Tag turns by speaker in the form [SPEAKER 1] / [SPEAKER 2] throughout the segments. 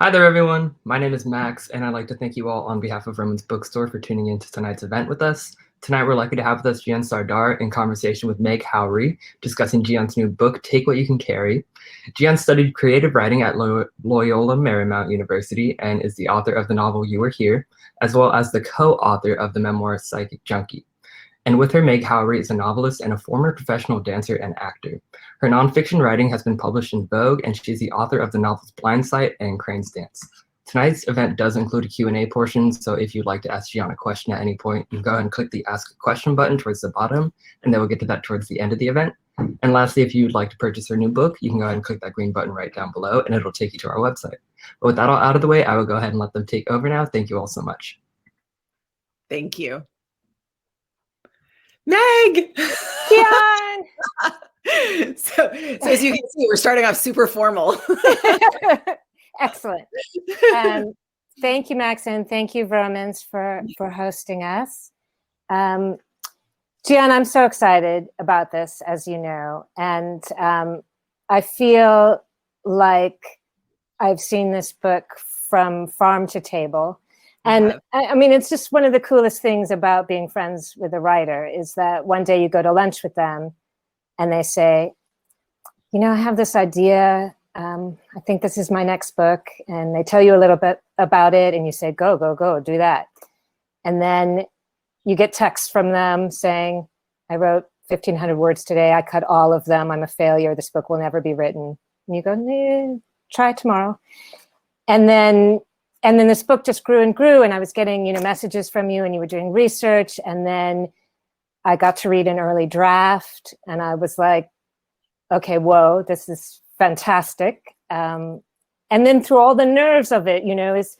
[SPEAKER 1] Hi there, everyone. My name is Max, and I'd like to thank you all on behalf of Vroman's Bookstore for tuning in to tonight's event with us. Tonight, we're lucky to have with us Gian Sardar in conversation with Meg Howrey, discussing Gian's new book, Take What You Can Carry. Gian studied creative writing at Loyola Marymount University and is the author of the novel You Were Here, as well as the co-author of the memoir Psychic Junkie. And with her, Meg Howrey is a novelist and a former professional dancer and actor. Her nonfiction writing has been published in Vogue, and she's the author of the novels Blind Sight and Crane's Dance. Tonight's event does include a Q&A portion, so if you'd like to ask Gian a question at any point, you can go ahead and click the Ask a Question button towards the bottom, and then we'll get to that towards the end of the event. And lastly, if you'd like to purchase her new book, you can go ahead and click that green button right down below, and it'll take you to our website. But with that all out of the way, I will go ahead and let them take over now. Thank you all so much.
[SPEAKER 2] Thank you. Meg!
[SPEAKER 3] Gian!
[SPEAKER 2] so as you can see, we're starting off super formal.
[SPEAKER 3] Excellent. Thank you, Max, and thank you, Vroman, for hosting us. Gian, I'm so excited about this, as you know, and I feel like I've seen this book from farm to table. And I mean, it's just one of the coolest things about being friends with a writer is that one day you go to lunch with them and they say, you know, I have this idea. I think this is my next book. And they tell you a little bit about it and you say, go, do that. And then you get texts from them saying, I wrote 1,500 words today. I cut all of them. I'm a failure. This book will never be written. And you go, nah, try tomorrow. And then this book just grew and grew, and I was getting, messages from you, and you were doing research, and then I got to read an early draft, and I was like, okay, whoa, this is fantastic. And then through all the nerves of it, is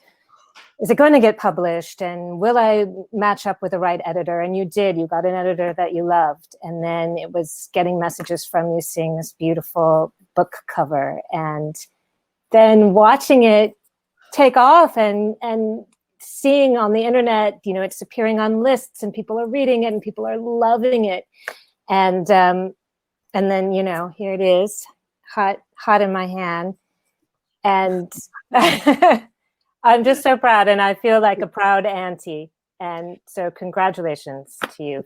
[SPEAKER 3] it going to get published, and will I match up with the right editor? And you did. You got an editor that you loved, and then it was getting messages from you, seeing this beautiful book cover, and then watching it take off and seeing on the internet, it's appearing on lists and people are reading it and people are loving it. And then, here it is, hot in my hand. And I'm just so proud, and I feel like a proud auntie. And so congratulations to you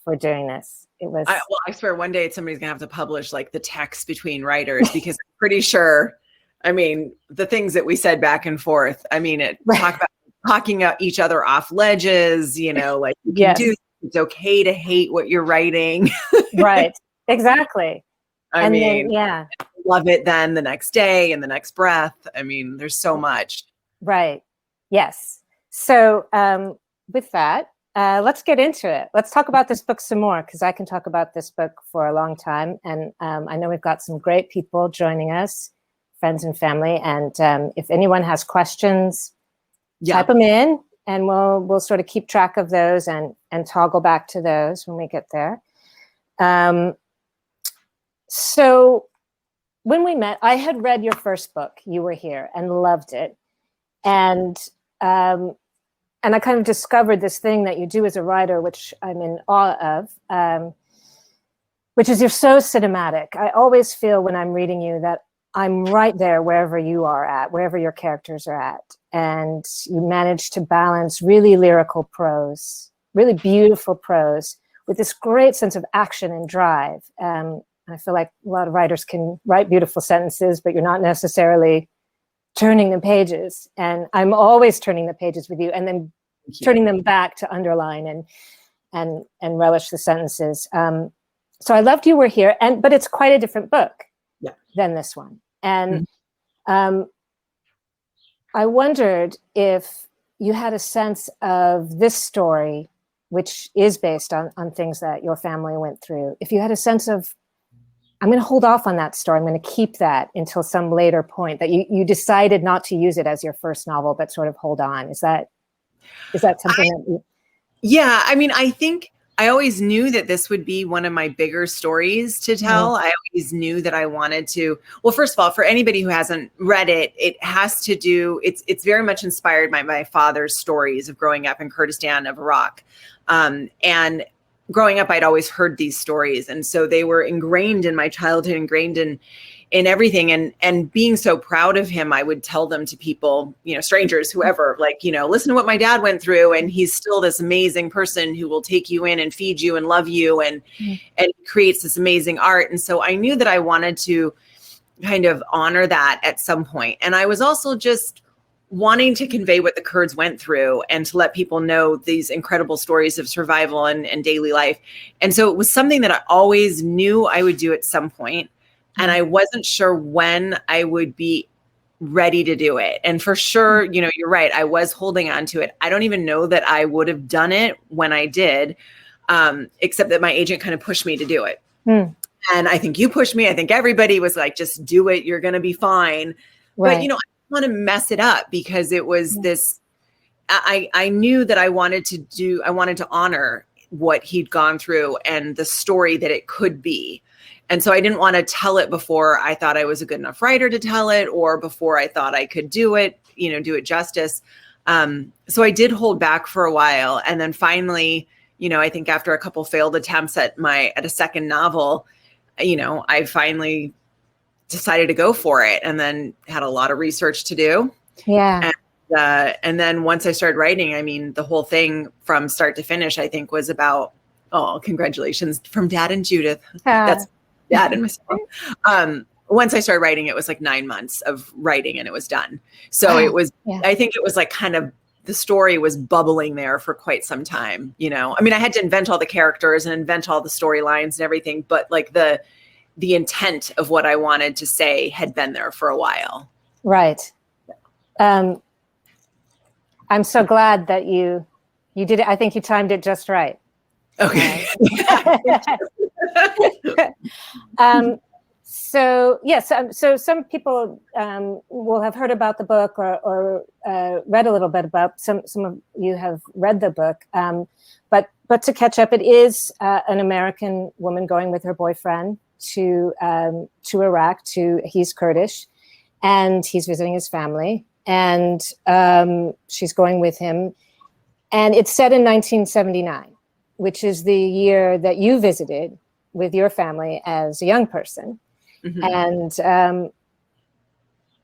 [SPEAKER 3] for doing this. It was.
[SPEAKER 2] I swear one day somebody's gonna have to publish like the text between writers because I'm pretty sure, I mean, the things that we said back and forth, I mean, talk about talking each other off ledges, like you can do, it's okay to hate what you're writing.
[SPEAKER 3] Right. Exactly.
[SPEAKER 2] I mean, love it then the next day and the next breath. I mean, there's so much.
[SPEAKER 3] Right. Yes. So with that, let's get into it. Let's talk about this book some more, because I can talk about this book for a long time. And I know we've got some great people joining us, friends and family. And if anyone has questions, type them in, and we'll sort of keep track of those and toggle back to those when we get there. So when we met, I had read your first book, You Were Here, and loved it. And I kind of discovered this thing that you do as a writer, which I'm in awe of, which is you're so cinematic. I always feel when I'm reading you that I'm right there wherever you are at, wherever your characters are at. And you manage to balance really lyrical prose, really beautiful prose, with this great sense of action and drive. I feel like a lot of writers can write beautiful sentences, but you're not necessarily turning the pages. And I'm always turning the pages with you, and then turning them back to underline and relish the sentences. So I loved You Were Here, but it's quite a different book than this one. And I wondered if you had a sense of this story, which is based on things that your family went through. If you had a sense of, I'm going to hold off on that story, I'm going to keep that until some later point, that you decided not to use it as your first novel, but sort of hold on. Is that something that you...
[SPEAKER 2] Yeah, I mean, I think I always knew that this would be one of my bigger stories to tell. I always knew that I wanted to. Well, first of all, for anybody who hasn't read it, it has to do, it's very much inspired by my father's stories of growing up in Kurdistan of Iraq. And growing up, I'd always heard these stories. And so they were ingrained in my childhood, ingrained in everything. And being so proud of him, I would tell them to people, strangers, whoever, like, listen to what my dad went through. And he's still this amazing person who will take you in and feed you and love you and creates this amazing art. And so I knew that I wanted to kind of honor that at some point. And I was also just wanting to convey what the Kurds went through and to let people know these incredible stories of survival and daily life. And so it was something that I always knew I would do at some point. And I wasn't sure when I would be ready to do it. And for sure, you're right. I was holding on to it. I don't even know that I would have done it when I did, except that my agent kind of pushed me to do it. And I think you pushed me. I think everybody was like, just do it. You're going to be fine. Right. But, I want to mess it up because it was this, I knew that I wanted to honor what he'd gone through and the story that it could be. And so I didn't want to tell it before I thought I was a good enough writer to tell it, or before I thought I could do it justice. So I did hold back for a while. And then finally, I think after a couple failed attempts at a second novel, I finally decided to go for it, and then had a lot of research to do.
[SPEAKER 3] Yeah.
[SPEAKER 2] And then once I started writing, I mean, the whole thing from start to finish, I think was about, congratulations from Dad and Judith. That's Dad and myself. Once I started writing, it was like 9 months of writing and it was done. So it was, I think it was like kind of, the story was bubbling there for quite some time. I mean, I had to invent all the characters and invent all the storylines and everything, but like the intent of what I wanted to say had been there for a while. Right.
[SPEAKER 3] I'm so glad that you did it. I think you timed it just right.
[SPEAKER 2] Okay.
[SPEAKER 3] So yes, so some people will have heard about the book or read a little bit about. Some of you have read the book, but to catch up, it is an American woman going with her boyfriend to Iraq. He's Kurdish, and he's visiting his family, and she's going with him, and it's set in 1979, which is the year that you visited with your family as a young person. Mm-hmm. And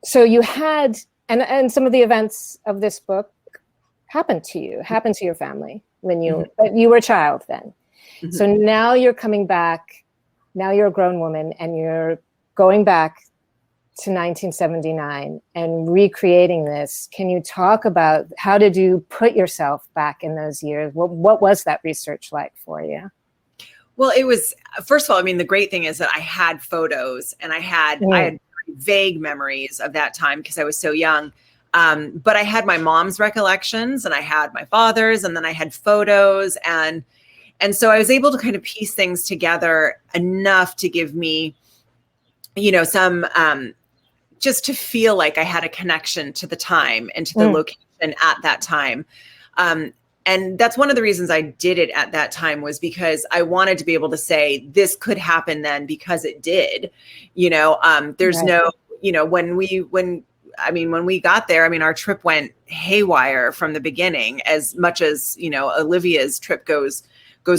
[SPEAKER 3] so you had, and some of the events of this book happened to your family when you were a child then. Mm-hmm. So now you're coming back, now you're a grown woman, and you're going back to 1979 and recreating this. Can you talk about how did you put yourself back in those years? What was that research like for you?
[SPEAKER 2] Well, it was, first of all, I mean, the great thing is that I had photos and I had vague memories of that time because I was so young. But I had my mom's recollections and I had my father's, and then I had photos. And so I was able to kind of piece things together enough to give me, some, just to feel like I had a connection to the time and to the location at that time. And that's one of the reasons I did it at that time, was because I wanted to be able to say this could happen then because it did. There's no, when we got there, I mean, our trip went haywire from the beginning, as much as, Olivia's trip goes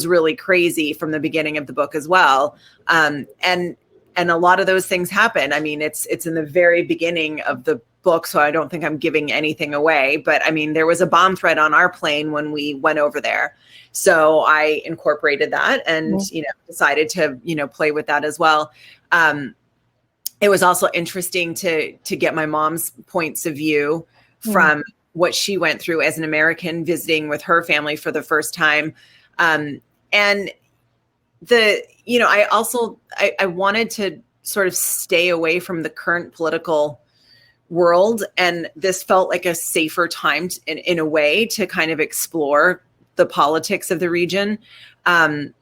[SPEAKER 2] really crazy from the beginning of the book as well. And a lot of those things happen. I mean, it's in the very beginning of the book, so I don't think I'm giving anything away, but I mean, there was a bomb threat on our plane when we went over there. So I incorporated that and, decided to, play with that as well. It was also interesting to get my mom's points of view from what she went through as an American visiting with her family for the first time. And I wanted to sort of stay away from the current political world. And this felt like a safer time in a way to kind of explore the politics of the region. And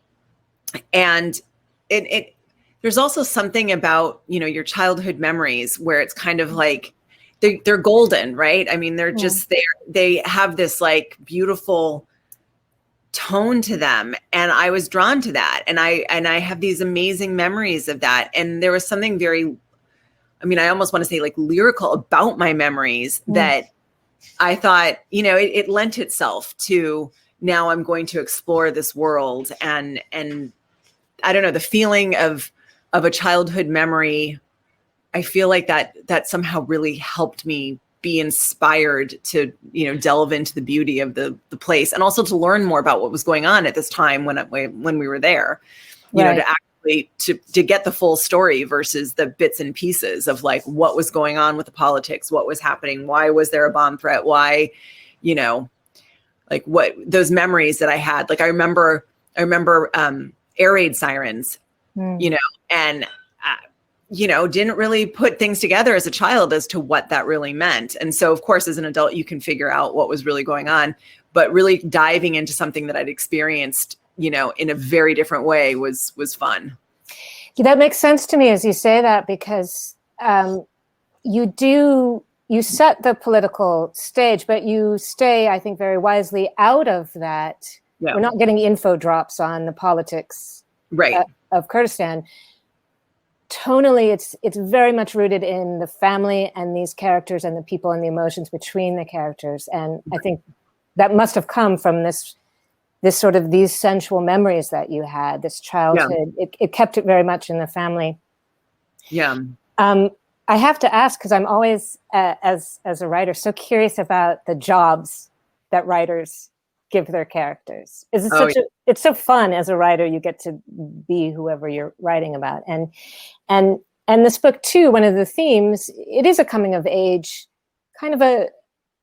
[SPEAKER 2] there's also something about, your childhood memories where it's kind of like, they're golden, right? I mean, they're just there. They have this like beautiful tone to them. And I was drawn to that. And I have these amazing memories of that. And there was something very, I almost want to say like lyrical about my memories that I thought, it lent itself to now I'm going to explore this world. And I don't know, the feeling of a childhood memory, I feel like that somehow really helped me be inspired to, delve into the beauty of the place, and also to learn more about what was going on at this time when we were there, to actually to get the full story versus the bits and pieces of like what was going on with the politics, what was happening, why was there a bomb threat, why, like what those memories that I had. Like I remember air raid sirens, and didn't really put things together as a child as to what that really meant. And so, of course, as an adult, you can figure out what was really going on, but really diving into something that I'd experienced, in a very different way was fun.
[SPEAKER 3] Yeah, that makes sense to me as you say that, because you set the political stage, but you stay, I think, very wisely out of that. Yeah. We're not getting info drops on the politics of Kurdistan. Tonally, it's very much rooted in the family and these characters and the people and the emotions between the characters. And I think that must have come from this sort of these sensual memories that you had, this childhood. Yeah. It kept it very much in the family.
[SPEAKER 2] Yeah.
[SPEAKER 3] I have to ask, because I'm always, as a writer, so curious about the jobs that writers give their characters. It's so fun as a writer. You get to be whoever you're writing about, and this book too. One of the themes, it is a coming of age, kind of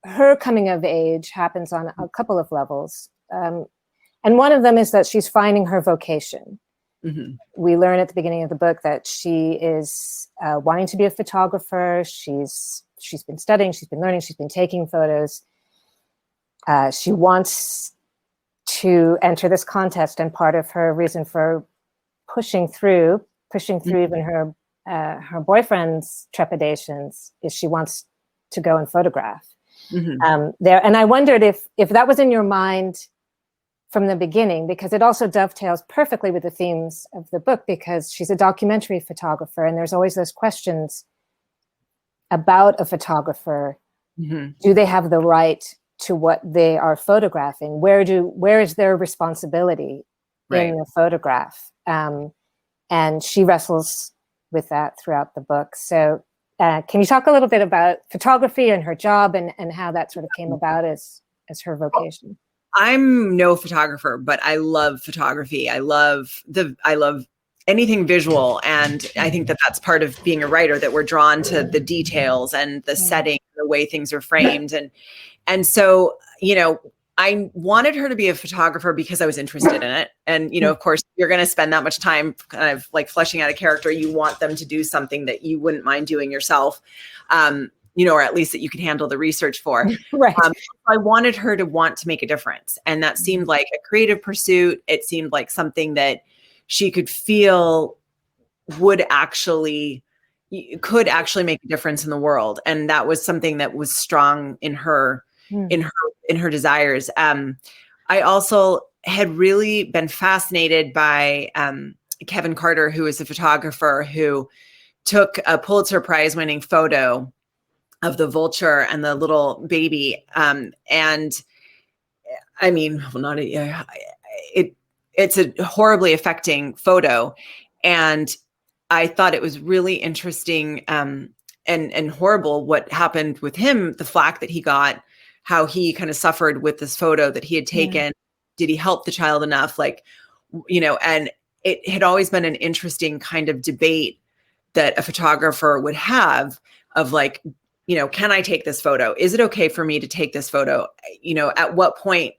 [SPEAKER 3] her coming of age happens on a couple of levels, and one of them is that she's finding her vocation. Mm-hmm. We learn at the beginning of the book that she is wanting to be a photographer. She's been studying, she's been learning, she's been taking photos. She wants to enter this contest, and part of her reason for pushing through mm-hmm. even her boyfriend's trepidations is she wants to go and photograph mm-hmm. There. And I wondered if that was in your mind from the beginning, because it also dovetails perfectly with the themes of the book, because she's a documentary photographer, and there's always those questions about a photographer. Mm-hmm. Do they have the right to what they are photographing? Where is their responsibility in the photograph? And she wrestles with that throughout the book. So can you talk a little bit about photography and her job and how that sort of came about as her vocation?
[SPEAKER 2] I'm no photographer, but I love photography. I love anything visual. And I think that that's part of being a writer, that we're drawn to the details and the setting, the way things are framed. And so, I wanted her to be a photographer because I was interested in it. And, of course, you're going to spend that much time kind of like fleshing out a character. You want them to do something that you wouldn't mind doing yourself, or at least that you could handle the research for.
[SPEAKER 3] Right.
[SPEAKER 2] I wanted her to want to make a difference. And that seemed like a creative pursuit. It seemed like something that she could feel could actually make a difference in the world. And that was something that was strong in her, in her desires. I also had really been fascinated by Kevin Carter, who is a photographer who took a Pulitzer Prize winning photo of the vulture and the little baby. And I mean, it's a horribly affecting photo. And I thought it was really interesting and horrible what happened with him, the flack that he got, how he kind of suffered with this photo that he had taken. Yeah. Did he help the child enough? And it had always been an interesting kind of debate that a photographer would have of can I take this photo? Is it okay for me to take this photo? At what point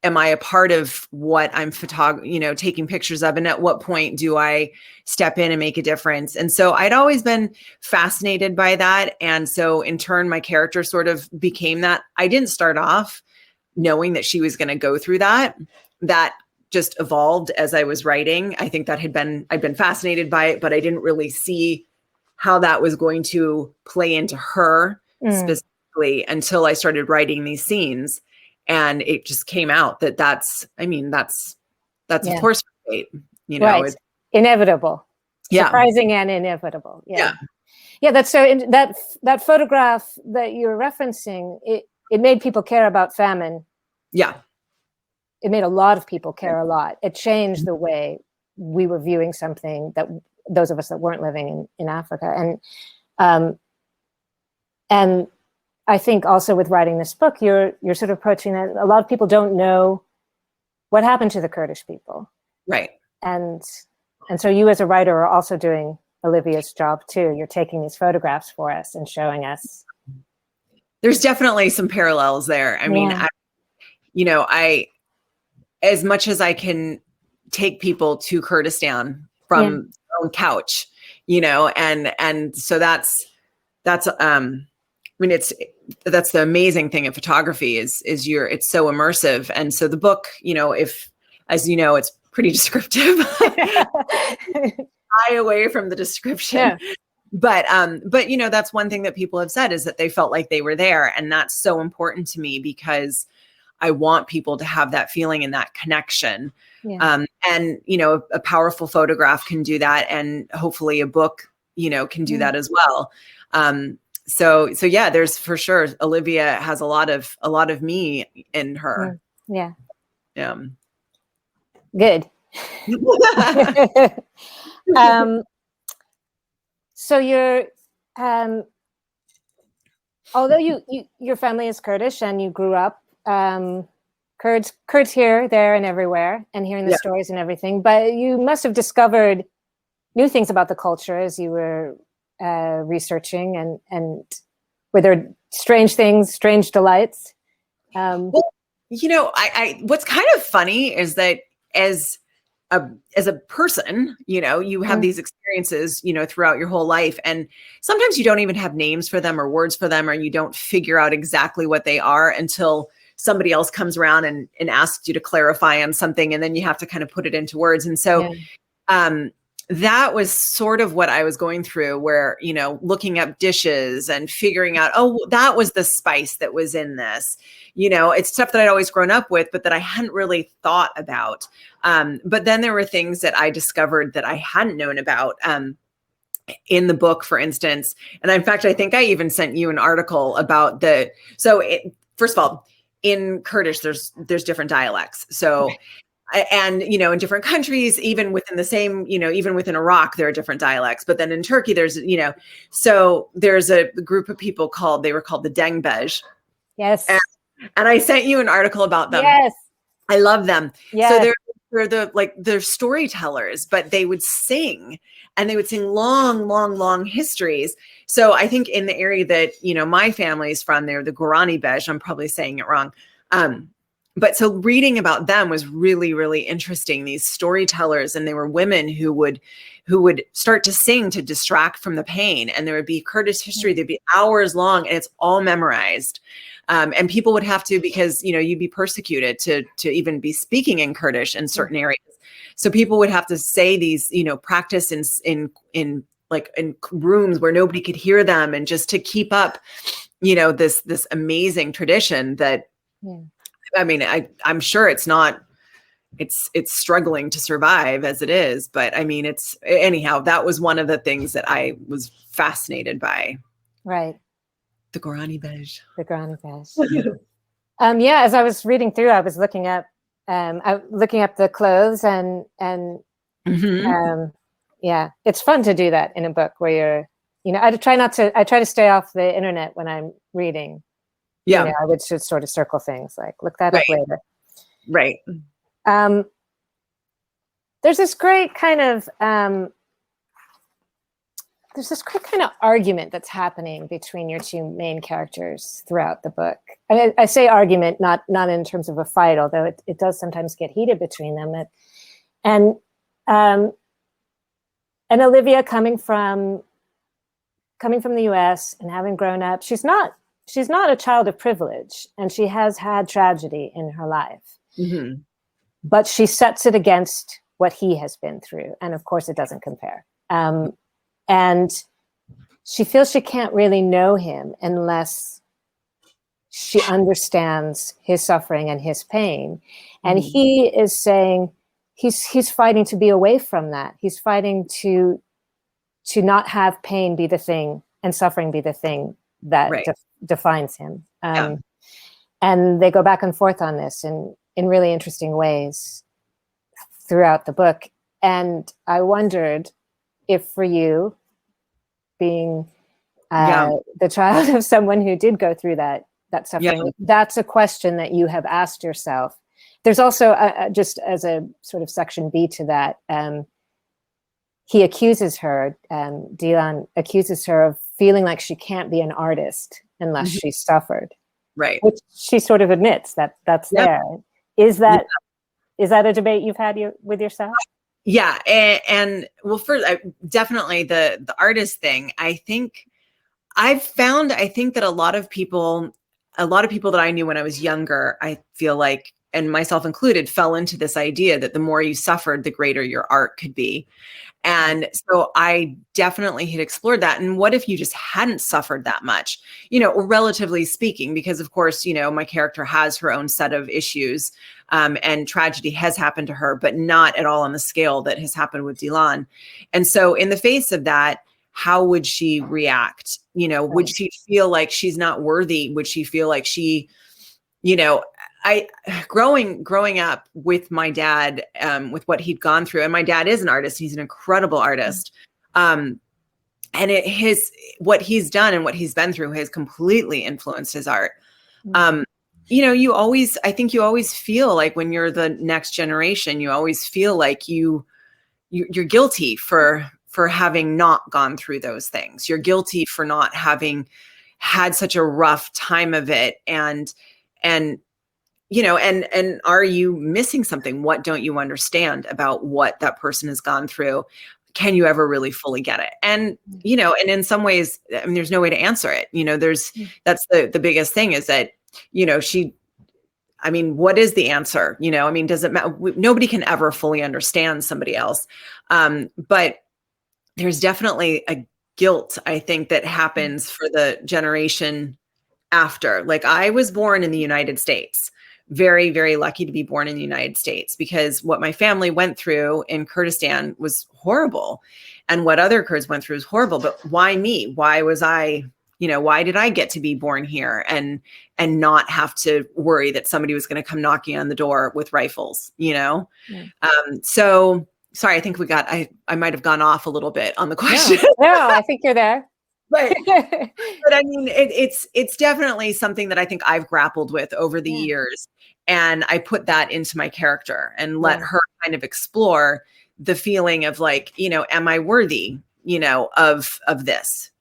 [SPEAKER 2] am I a part of what I'm taking pictures of? And at what point do I step in and make a difference? And so I'd always been fascinated by that. And so in turn, my character sort of became that. I didn't start off knowing that she was going to go through that. That just evolved as I was writing. I think I'd been fascinated by it, but I didn't really see how that was going to play into her specifically until I started writing these scenes. And it just came out that's of course, right.
[SPEAKER 3] Right. Inevitable.
[SPEAKER 2] Yeah.
[SPEAKER 3] Surprising and inevitable. Yeah. Yeah. That's so, that photograph that you're referencing, it made people care about famine.
[SPEAKER 2] Yeah.
[SPEAKER 3] it made a lot of people care a lot. It changed the way we were viewing something, that those of us that weren't living in Africa. And I think also with writing this book, you're sort of approaching that. A lot of people don't know what happened to the Kurdish people.
[SPEAKER 2] Right.
[SPEAKER 3] And so you as a writer are also doing Olivia's job too. You're taking these photographs for us and showing us.
[SPEAKER 2] There's definitely some parallels there. I mean, as much as I can take people to Kurdistan from their own couch, and so that's I mean, that's the amazing thing of photography is it's so immersive. And so the book, as you know, it's pretty descriptive. Shy away from the description. Yeah. But that's one thing that people have said is that they felt like they were there. And that's so important to me because I want people to have that feeling and that connection. Yeah. And a powerful photograph can do that. And hopefully a book, can do that as well. So yeah, there's for sure, Olivia has a lot of me in her.
[SPEAKER 3] Yeah.
[SPEAKER 2] Yeah.
[SPEAKER 3] Good. So you're, although your family is Kurdish and you grew up, Kurds here, there, and everywhere, and hearing the stories and everything, but you must have discovered new things about the culture as you were researching, and were there strange things, strange delights?
[SPEAKER 2] Well, what's kind of funny is that as a person, you have these experiences, throughout your whole life. And sometimes you don't even have names for them or words for them, or you don't figure out exactly what they are until somebody else comes around and asks you to clarify on something. And then you have to kind of put it into words. And so, that was sort of what I was going through where, looking up dishes and figuring out, that was the spice that was in this, it's stuff that I'd always grown up with, but that I hadn't really thought about. But then there were things that I discovered that I hadn't known about, in the book, for instance. And in fact, I think I even sent you an article about first of all, in Kurdish, there's different dialects. So and, in different countries, even within the same, even within Iraq, there are different dialects. But then in Turkey, there's, so there's a group of people they were called the Dengbej.
[SPEAKER 3] Yes.
[SPEAKER 2] And I sent you an article about them.
[SPEAKER 3] Yes.
[SPEAKER 2] I love them.
[SPEAKER 3] Yes.
[SPEAKER 2] So they're storytellers, but they would sing, and they would sing long, long, long histories. So I think in the area that, my family's from, they're the Gorani Bej. I'm probably saying it wrong. But so reading about them was really, really interesting. These storytellers, and they were women who would start to sing to distract from the pain. And there would be Kurdish history. There'd be hours long, and it's all memorized. And people would have to, because, you'd be persecuted to even be speaking in Kurdish in certain areas. So people would have to say these, practice in rooms where nobody could hear them, and just to keep up, this amazing tradition that, I mean, I'm sure it's struggling to survive as it is, but I mean, anyhow, that was one of the things that I was fascinated by.
[SPEAKER 3] Right.
[SPEAKER 2] The Gorani Bej.
[SPEAKER 3] The Gorani Bej. As I was reading through, I was looking up the clothes and it's fun to do that in a book where I try to stay off the internet when I'm reading. Yeah. I would just sort of circle things like, look that up later.
[SPEAKER 2] Right.
[SPEAKER 3] There's this great kind of argument that's happening between your two main characters throughout the book. I say argument, not in terms of a fight, although it does sometimes get heated between them. And Olivia coming from the US and having grown up, she's not a child of privilege, and she has had tragedy in her life, but she sets it against what he has been through. And of course it doesn't compare. And she feels she can't really know him unless she understands his suffering and his pain. And he is saying he's fighting to be away from that. He's fighting to not have pain be the thing and suffering be the thing that defines him. And they go back and forth on this in in really interesting ways throughout the book. And I wondered if for you, being the child of someone who did go through that suffering, that's a question that you have asked yourself. There's also, just as a sort of section B to that, he accuses her, Dylan accuses her of feeling like she can't be an artist unless she suffered.
[SPEAKER 2] Right.
[SPEAKER 3] Which she sort of admits that's there. Is that a debate you've had with yourself?
[SPEAKER 2] Yeah. And well, first, definitely the artist thing. I think that a lot of people that I knew when I was younger, I feel like, and myself included, fell into this idea that the more you suffered, the greater your art could be. And so I definitely had explored that. And what if you just hadn't suffered that much, relatively speaking, because of course, my character has her own set of issues, and tragedy has happened to her, but not at all on the scale that has happened with Dylan. And so in the face of that, how would she react? Would she feel like she's not worthy? Would she feel like she, growing up with my dad, with what he'd gone through, and my dad is an artist. He's an incredible artist. And what he's done and what he's been through has completely influenced his art. I think you always feel like when you're the next generation, you always feel like you're guilty for having not gone through those things. You're guilty for not having had such a rough time of it. And are you missing something? What don't you understand about what that person has gone through? Can you ever really fully get it? And, and in some ways, I mean, there's no way to answer it. That's the biggest thing is that, what is the answer? Does it matter? Nobody can ever fully understand somebody else. But there's definitely a guilt, I think, that happens for the generation after. Like, I was born in the United States, very, very lucky to be born in the United States, because what my family went through in Kurdistan was horrible. And what other Kurds went through was horrible. But why me? Why was I, why did I get to be born here and not have to worry that somebody was going to come knocking on the door with rifles, So sorry, I think I might have gone off a little bit on the question.
[SPEAKER 3] No, I think you're there.
[SPEAKER 2] But I mean, it's definitely something that I think I've grappled with over the years. And I put that into my character and let her kind of explore the feeling of like, am I worthy, of this?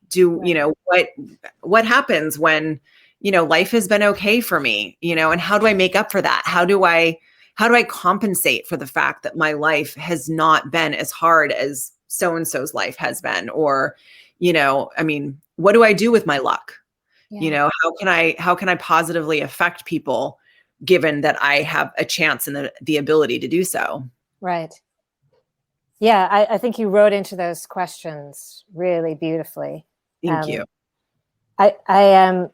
[SPEAKER 2] What happens when, life has been okay for me, and how do I make up for that? How do I compensate for the fact that my life has not been as hard as so-and-so's life has been? Or, what do I do with my luck? How can I positively affect people given that I have a chance and the ability to do so?
[SPEAKER 3] Right. Yeah. I think you wrote into those questions really beautifully.
[SPEAKER 2] Thank you.
[SPEAKER 3] I am,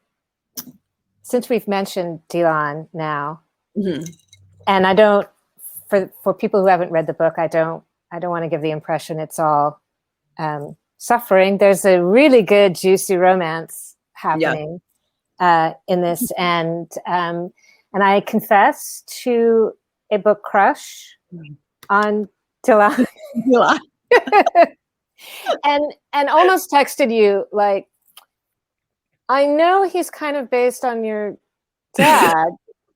[SPEAKER 3] since we've mentioned Dylan now, and I don't, for people who haven't read the book, I don't want to give the impression it's all suffering. There's a really good, juicy romance happening in this, and I confess to a book crush on Dylan, and almost texted you like, I know he's kind of based on your dad.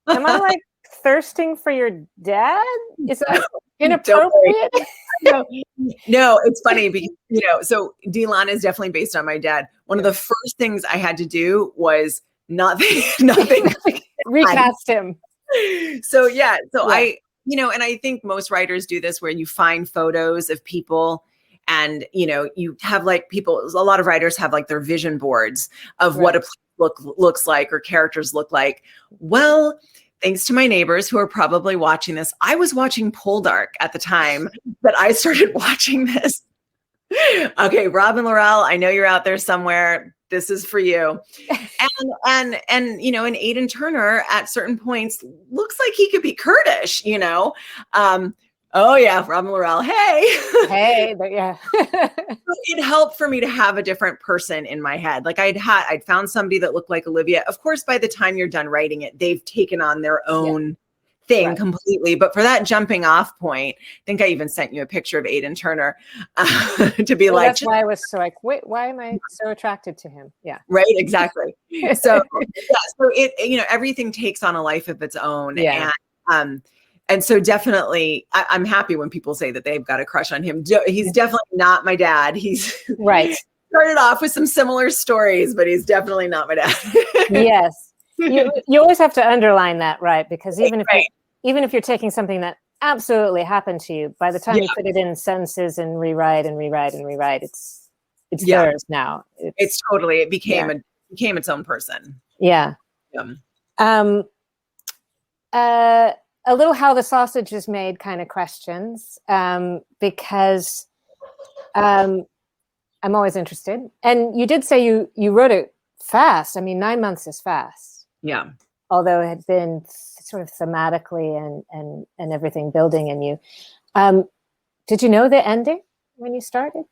[SPEAKER 3] Am I like thirsting for your dad? Is that inappropriate?
[SPEAKER 2] No, it's funny because, so Dylan is definitely based on my dad. One of the first things I had to do was nothing.
[SPEAKER 3] Recast him.
[SPEAKER 2] So I, and I think most writers do this where you find photos of people and, you have like people, a lot of writers have like their vision boards of what a place looks like or characters look like. Well, thanks to my neighbors who are probably watching this, I was watching Poldark at the time that I started watching this. Okay, Robin Laurel, I know you're out there somewhere. This is for you. And Aidan Turner at certain points looks like he could be Kurdish, Oh yeah, Robin Laurel. Hey,
[SPEAKER 3] yeah.
[SPEAKER 2] It helped for me to have a different person in my head. Like I'd found somebody that looked like Olivia. Of course, by the time you're done writing it, they've taken on their own thing completely. But for that jumping off point, I think I even sent you a picture of Aidan Turner to be like,
[SPEAKER 3] that's why I was so like, wait, why am I so attracted to him? Yeah.
[SPEAKER 2] Right. Exactly. So, so it, everything takes on a life of its own.
[SPEAKER 3] Yeah.
[SPEAKER 2] And so definitely I'm happy when people say that they've got a crush on him. He's definitely not my dad. He's
[SPEAKER 3] right.
[SPEAKER 2] Started off with some similar stories, but he's definitely not my dad.
[SPEAKER 3] Yes. You always have to underline that, right? Because even if you're taking something that absolutely happened to you, by the time you put it in sentences and rewrite, it's theirs now.
[SPEAKER 2] It became its own person.
[SPEAKER 3] Yeah. A little how the sausage is made kind of questions, because I'm always interested. And you did say you wrote it fast. I mean, 9 months is fast.
[SPEAKER 2] Yeah.
[SPEAKER 3] Although it had been sort of thematically and everything building in you. Did you know the ending when you started?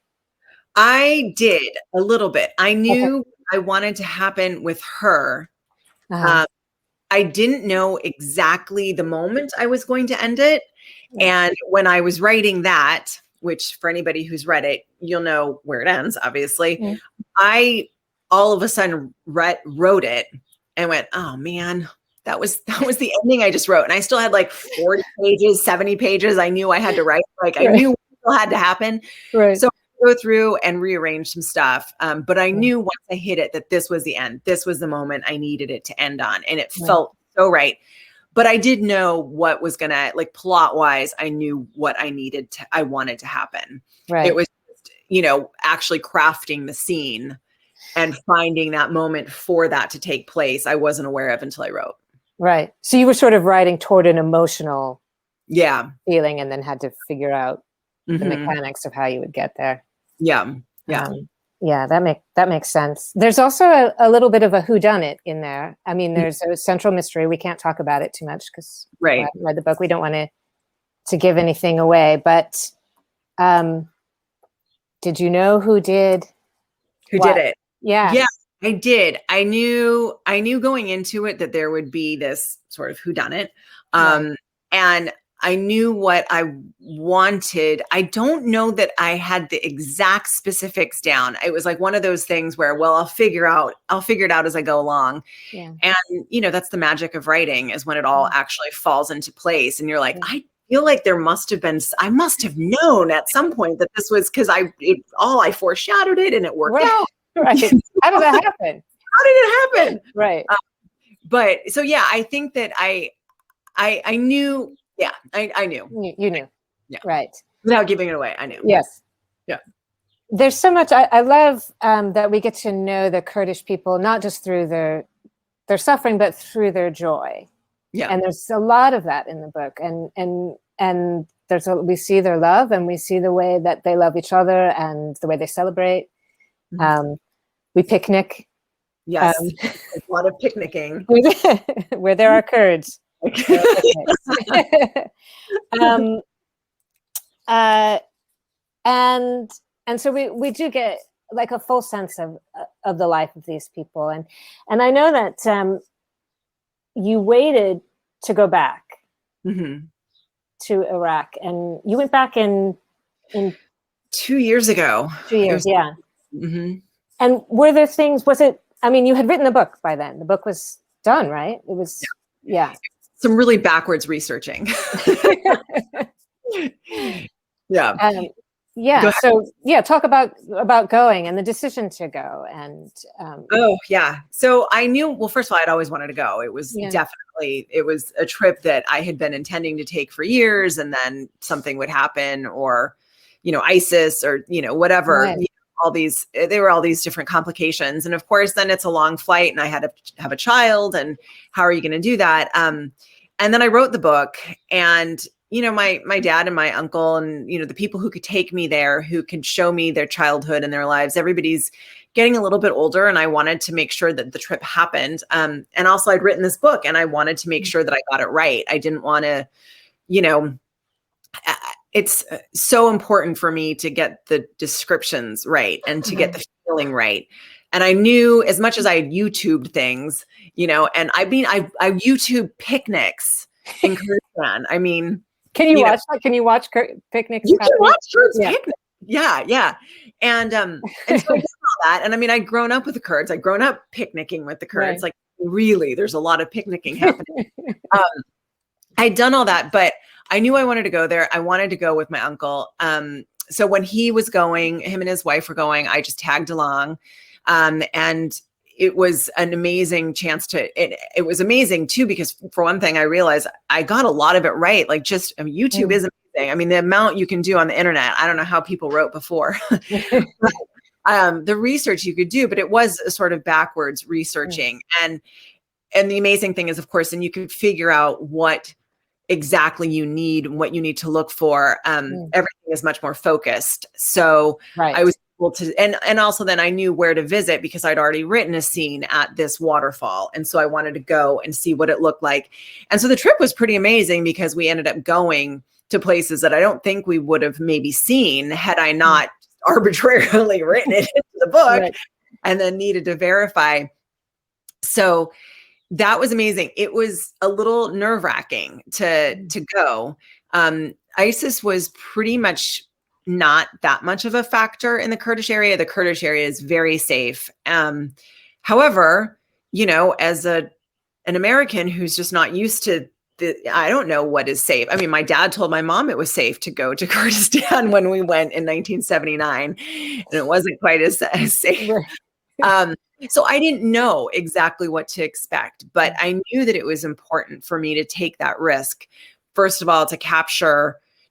[SPEAKER 2] I did a little bit. I knew I wanted to happen with her. I didn't know exactly the moment I was going to end it. And when I was writing that, which for anybody who's read it, you'll know where it ends, obviously. I all of a sudden wrote it and went, oh man, that was the ending I just wrote. And I still had like 40 pages, 70 pages. I knew I had to write, I knew what still had to happen. Right. So I go through and rearrange some stuff. But I knew once I hit it, that this was the end. This was the moment I needed it to end on. And it felt so right. But I did know what was going to, like, plot wise, I knew what I wanted to happen. Right. It was, actually crafting the scene and finding that moment for that to take place. I wasn't aware of until I wrote. Right.
[SPEAKER 3] So you were sort of writing toward an emotional feeling and then had to figure out the mechanics of how you would get there.
[SPEAKER 2] Yeah.
[SPEAKER 3] That makes sense. There's also a little bit of a whodunit in there. I mean, there's a central mystery. We can't talk about it too much because I haven't read the book. We don't want to give anything away. But did you know who did
[SPEAKER 2] it?
[SPEAKER 3] Yeah,
[SPEAKER 2] I did. I knew going into it that there would be this sort of whodunit, and I knew what I wanted. I don't know that I had the exact specifics down. It was like one of those things where, I'll figure it out as I go along. Yeah. And, that's the magic of writing, is when it all actually falls into place. And you're like, I feel like I must have known at some point that this was, because I foreshadowed it and it worked out.
[SPEAKER 3] Right. How did that happen?
[SPEAKER 2] How did it happen?
[SPEAKER 3] Right.
[SPEAKER 2] But so, I think that I knew. Yeah, I knew.
[SPEAKER 3] You knew.
[SPEAKER 2] Yeah.
[SPEAKER 3] Right.
[SPEAKER 2] Without giving it away, I knew.
[SPEAKER 3] Yes.
[SPEAKER 2] Yeah.
[SPEAKER 3] There's so much. I love that we get to know the Kurdish people, not just through their suffering, but through their joy. Yeah. And there's a lot of that in the book. And we see their love, and we see the way that they love each other and the way they celebrate. We picnic.
[SPEAKER 2] Yes. A lot of picnicking.
[SPEAKER 3] Where there are Kurds. And so we do get like a full sense of the life of these people, and I know that you waited to go back to Iraq, and you went back in
[SPEAKER 2] 2 years ago.
[SPEAKER 3] 2 years, yeah. And were there things? I mean, you had written the book by then. The book was done, right? It was,
[SPEAKER 2] some really backwards researching.
[SPEAKER 3] So talk about going and the decision to go. And
[SPEAKER 2] so I knew, well, first of all, I'd always wanted to go. It was it was a trip that I had been intending to take for years, and then something would happen, or ISIS, or whatever.
[SPEAKER 3] Right.
[SPEAKER 2] There were all these different complications, and of course then it's a long flight, and I had to have a child, and how are you going to do that? And then I wrote the book, and my dad and my uncle, and the people who could take me there, who could show me their childhood and their lives, everybody's getting a little bit older, and I wanted to make sure that the trip happened. And also I'd written this book, and I wanted to make sure that I got it right. I didn't want to, it's so important for me to get the descriptions right and to get the feeling right. And I knew, as much as I had YouTubed things, and I YouTube picnics in Kurdistan. I mean,
[SPEAKER 3] can you watch like, can you watch picnics?
[SPEAKER 2] You can watch Kurds
[SPEAKER 3] yeah.
[SPEAKER 2] picnic. Yeah. And so I did all that. And I mean, I'd grown up with the Kurds. I'd grown up picnicking with the Kurds.
[SPEAKER 3] Right.
[SPEAKER 2] Like really, there's a lot of picnicking happening. I'd done all that, but I knew I wanted to go there. I wanted to go with my uncle. So when he was going, him and his wife were going, I just tagged along. And it was an amazing chance it was amazing too, because for one thing, I realized I got a lot of it right. Like YouTube is amazing. I mean, the amount you can do on the internet, I don't know how people wrote before. The research you could do, but it was a sort of backwards researching. And the amazing thing is, of course, and you can figure out what exactly you need and what you need to look for. Everything is much more focused. So I was able to, and also then I knew where to visit because I'd already written a scene at this waterfall. And so I wanted to go and see what it looked like. And so the trip was pretty amazing because we ended up going to places that I don't think we would have maybe seen had I not arbitrarily written it into the book and then needed to verify. So that was amazing. It was a little nerve-wracking to go. ISIS was pretty much not that much of a factor in the Kurdish area. The Kurdish area is very safe. However, as an American who's just not used to I don't know what is safe. I mean, my dad told my mom it was safe to go to Kurdistan when we went in 1979, and it wasn't quite as safe. So I didn't know exactly what to expect, but I knew that it was important for me to take that risk. First of all, to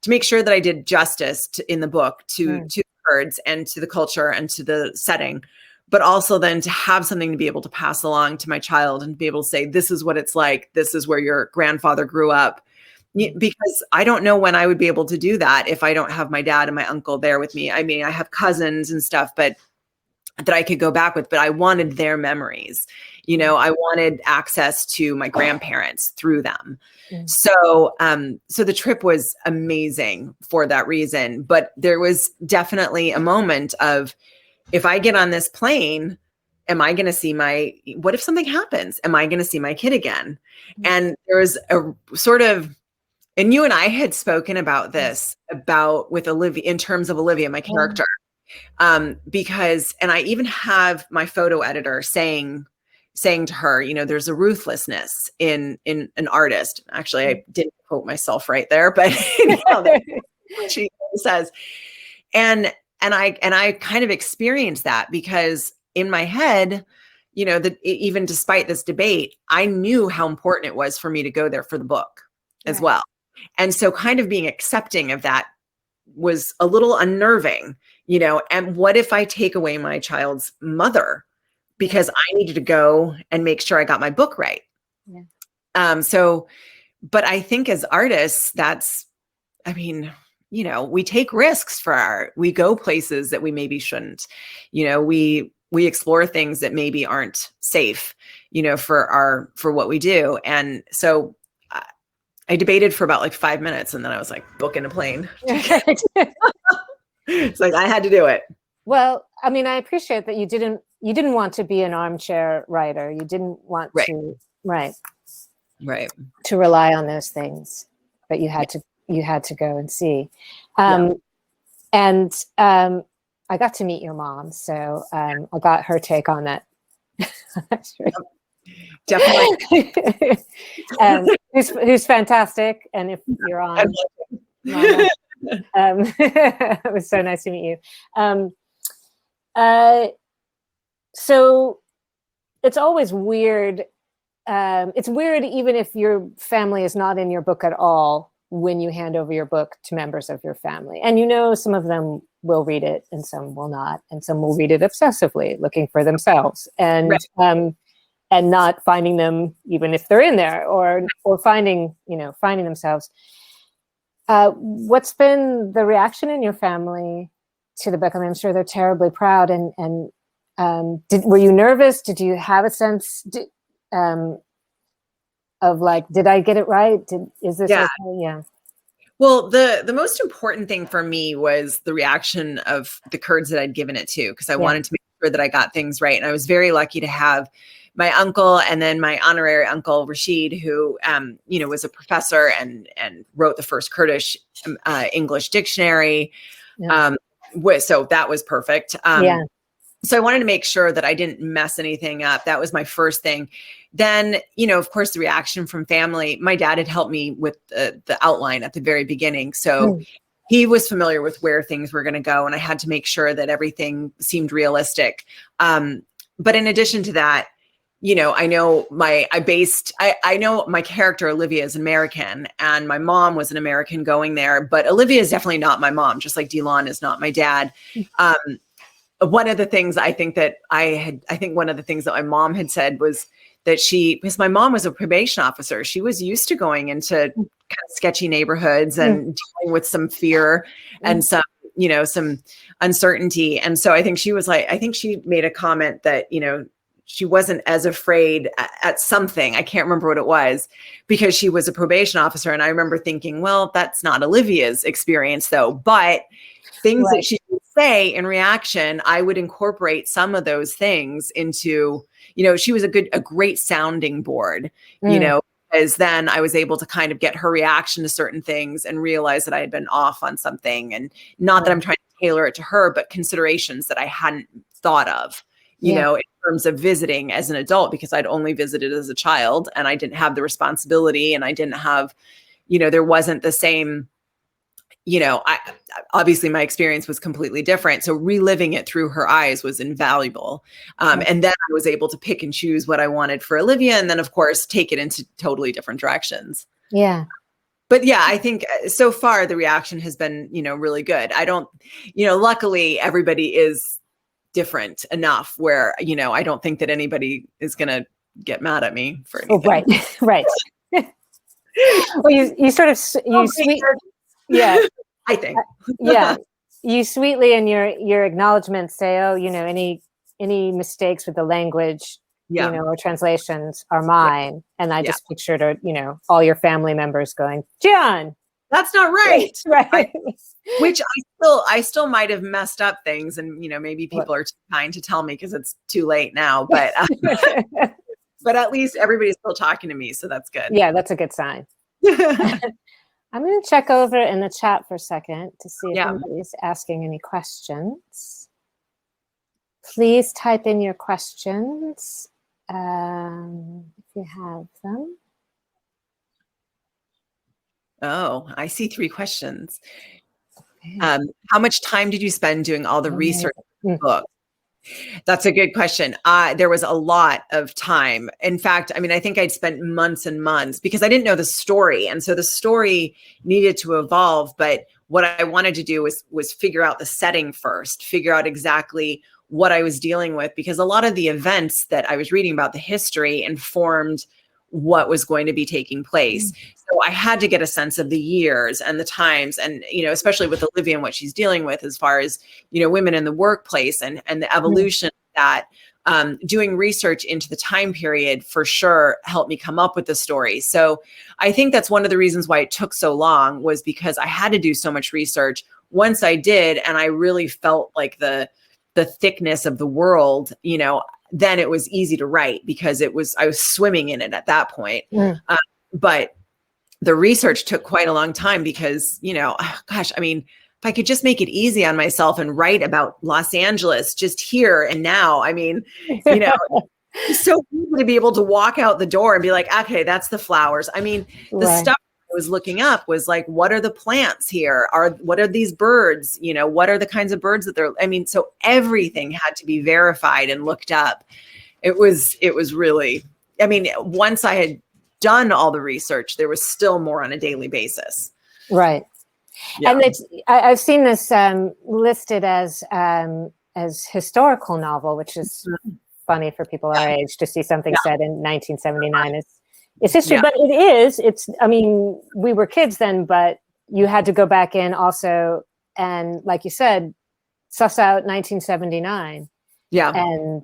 [SPEAKER 2] make sure that I did justice in the book to the Kurds and to the culture and to the setting, but also then to have something to be able to pass along to my child and be able to say, this is what it's like. This is where your grandfather grew up. Because I don't know when I would be able to do that if I don't have my dad and my uncle there with me. I mean, I have cousins and stuff, but that I could go back with, but I wanted their memories. I wanted access to my grandparents through them. So the trip was amazing for that reason. But there was definitely a moment of, if I get on this plane, am I going to see what if something happens? Am I going to see my kid again? And there was a sort of, and you and I had spoken about this with Olivia, in terms of Olivia, my character. Because, and I even have my photo editor saying to her, there's a ruthlessness in an artist. Actually, I didn't quote myself right there, but she says, and I kind of experienced that because in my head, even despite this debate, I knew how important it was for me to go there for the book as well. And so kind of being accepting of that was a little unnerving, and what if I take away my child's mother because I needed to go and make sure I got my book right. But I think as artists, we take risks we go places that we maybe shouldn't, we explore things that maybe aren't safe, for what we do. And so I debated for about 5 minutes and then I was like, booking a plane. It's like, I had to do it.
[SPEAKER 3] Well, I mean, I appreciate that you didn't want to be an armchair writer. You didn't want to, to rely on those things, but you had to go and see. And I got to meet your mom. So I got her take on that.
[SPEAKER 2] Definitely.
[SPEAKER 3] Who's fantastic. And if you're on, Mama, it was so nice to meet you. So it's always weird. It's weird even if your family is not in your book at all when you hand over your book to members of your family. And some of them will read it and some will not. And some will read it obsessively, looking for themselves. And and not finding them even if they're in there or finding themselves. What's been the reaction in your family to the book? I mean, I'm sure they're terribly proud. And were you nervous? Did you have a sense of did I get it right? Is this okay? Yeah.
[SPEAKER 2] Well, the most important thing for me was the reaction of the Kurds that I'd given it to, because I wanted to make sure that I got things right. And I was very lucky to have my uncle and then my honorary uncle, Rashid, who, was a professor and wrote the first Kurdish English dictionary.
[SPEAKER 3] Yeah.
[SPEAKER 2] So that was perfect.
[SPEAKER 3] Yeah.
[SPEAKER 2] So I wanted to make sure that I didn't mess anything up. That was my first thing. Then, of course, the reaction from family. My dad had helped me with the outline at the very beginning. So he was familiar with where things were going to go. And I had to make sure that everything seemed realistic. But in addition to that, I know my character Olivia is American and my mom was an American going there, but Olivia is definitely not my mom, just like Dylan is not my dad. One of the things I think one of the things that my mom had said was that because my mom was a probation officer, she was used to going into kind of sketchy neighborhoods and dealing with some fear and some uncertainty. And so I think she made a comment that, she wasn't as afraid at something. I can't remember what it was because she was a probation officer. And I remember thinking, well, that's not Olivia's experience though, but things that she would say in reaction, I would incorporate some of those things into, she was a great sounding board, as then I was able to kind of get her reaction to certain things and realize that I had been off on something, and not that I'm trying to tailor it to her, but considerations that I hadn't thought of, in terms of visiting as an adult, because I'd only visited as a child and I didn't have the responsibility and I didn't have, there wasn't the same, obviously my experience was completely different. So reliving it through her eyes was invaluable. And then I was able to pick and choose what I wanted for Olivia. And then of course, take it into totally different directions.
[SPEAKER 3] Yeah.
[SPEAKER 2] But yeah, I think so far the reaction has been, really good. I don't, luckily everybody is different enough where, I don't think that anybody is going to get mad at me for anything.
[SPEAKER 3] Oh, right. Well, you sort of, yeah,
[SPEAKER 2] I think.
[SPEAKER 3] Yeah. You sweetly in your acknowledgement say, oh, any mistakes with the language, or translations are mine. Yeah. And I just pictured, all your family members going, Gian,
[SPEAKER 2] that's not right.
[SPEAKER 3] Right.
[SPEAKER 2] Which I still might have messed up things, and maybe people are too kind to tell me because it's too late now. But but at least everybody's still talking to me, so that's good.
[SPEAKER 3] Yeah, that's a good sign. I'm going to check over in the chat for a second to see if anybody's asking any questions. Please type in your questions if you have them.
[SPEAKER 2] Oh, I see 3 questions. Okay. How much time did you spend doing all the research for the book? That's a good question. There was a lot of time. In fact, I think I'd spent months and months because I didn't know the story. And so the story needed to evolve. But what I wanted to do was figure out the setting first, figure out exactly what I was dealing with, because a lot of the events that I was reading about, the history, informed what was going to be taking place. So I had to get a sense of the years and the times, and, especially with Olivia and what she's dealing with as far as, women in the workplace and the evolution of that. Doing research into the time period for sure helped me come up with the story. So I think that's one of the reasons why it took so long, was because I had to do so much research. Once I did, and I really felt like the thickness of the world, then it was easy to write because I was swimming in it at that point. But the research took quite a long time because, if I could just make it easy on myself and write about Los Angeles just here and now, it's so easy to be able to walk out the door and be like, okay, that's the flowers. The stuff I was looking up was like, what are the plants here? What are these birds? What are the kinds of birds that so everything had to be verified and looked up. It was really, once I had done all the research, there was still more on a daily basis.
[SPEAKER 3] Right. Yeah. And I've seen this listed as historical novel, which is funny for people our age to see something said in 1979. It's history, but we were kids then, but you had to go back in also. And like you said, suss out 1979. Yeah. And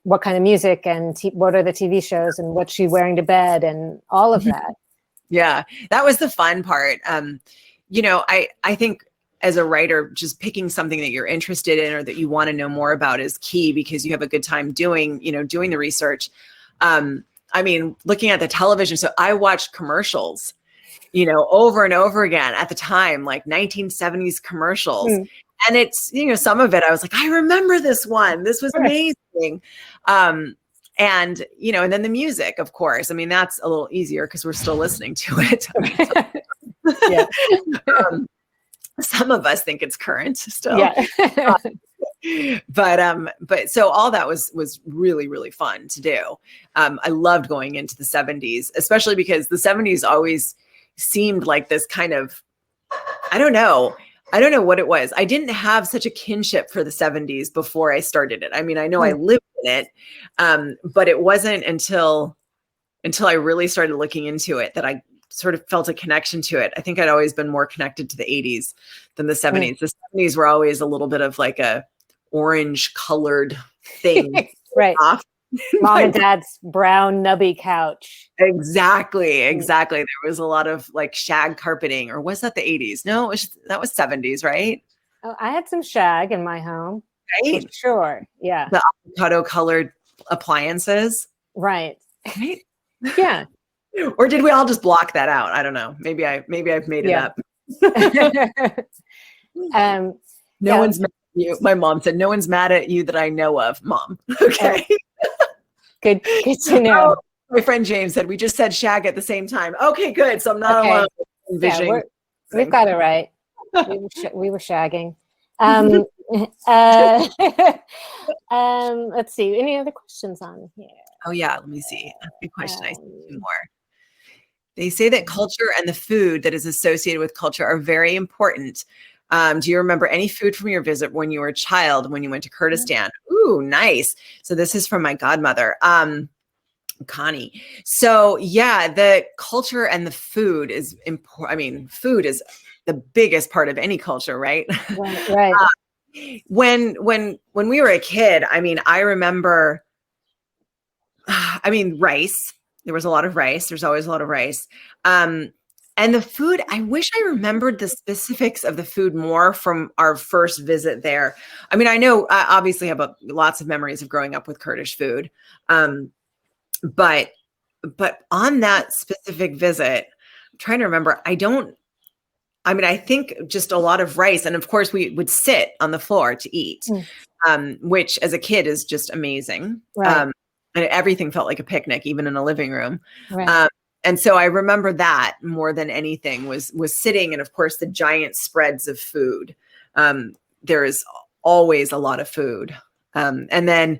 [SPEAKER 3] what kind of music and what are the TV shows and what's she wearing to bed and all of that.
[SPEAKER 2] Yeah, that was the fun part. I think as a writer, just picking something that you're interested in or that you want to know more about is key, because you have a good time doing the research. I mean, looking at the television. So I watched commercials, over and over again at the time, like 1970s commercials. And it's, some of it, I was like, I remember this one. This was amazing. And then the music, of course. I mean, that's a little easier because we're still listening to it.
[SPEAKER 3] Yeah.
[SPEAKER 2] Some of us think it's current still.
[SPEAKER 3] Yeah.
[SPEAKER 2] But so all that was really, really fun to do. I loved going into the 70s, especially because the 70s always seemed like this kind of, I don't know what it was. I didn't have such a kinship for the 70s before I started it. I mean, I know I lived in it, but it wasn't until I really started looking into it that I sort of felt a connection to it. I think I'd always been more connected to the 80s than the 70s. The 70s were always a little bit of like a orange colored thing.
[SPEAKER 3] Right. Mom and dad's brown nubby couch.
[SPEAKER 2] Exactly. There was a lot of like shag carpeting, or was that the 80s? No, that was 70s, right?
[SPEAKER 3] Oh, I had some shag in my home.
[SPEAKER 2] Right.
[SPEAKER 3] For sure. Yeah.
[SPEAKER 2] The avocado colored appliances.
[SPEAKER 3] Right.
[SPEAKER 2] Right.
[SPEAKER 3] Yeah.
[SPEAKER 2] Or did we all just block that out? I don't know. Maybe I've made it up. No one's mad at you. My mom said, no one's mad at you that I know of, Mom. Okay.
[SPEAKER 3] Good to know.
[SPEAKER 2] Oh, my friend James said, we just said shag at the same time. Okay, good. So I'm not alone envisioning.
[SPEAKER 3] Yeah, we've got it right. We were shagging. Let's see. Any other questions on here?
[SPEAKER 2] Oh yeah, let me see. Good question. I see two more. They say that culture and the food that is associated with culture are very important. Do you remember any food from your visit when you were a child, when you went to Kurdistan? Ooh, nice. So this is from my godmother, Connie. So yeah, the culture and the food is important. I mean, food is the biggest part of any culture, right?
[SPEAKER 3] Right.
[SPEAKER 2] When we were a kid, I mean, I remember, rice. There was a lot of rice. There's always a lot of rice. And the food, I wish I remembered the specifics of the food more from our first visit there. I mean, I know I obviously have lots of memories of growing up with Kurdish food. But on that specific visit, I'm trying to remember, I think just a lot of rice. And of course we would sit on the floor to eat, which as a kid is just amazing.
[SPEAKER 3] Right.
[SPEAKER 2] And everything felt like a picnic, even in a living room.
[SPEAKER 3] Right.
[SPEAKER 2] And so I remember that more than anything was sitting, and of course the giant spreads of food. There is always a lot of food. And then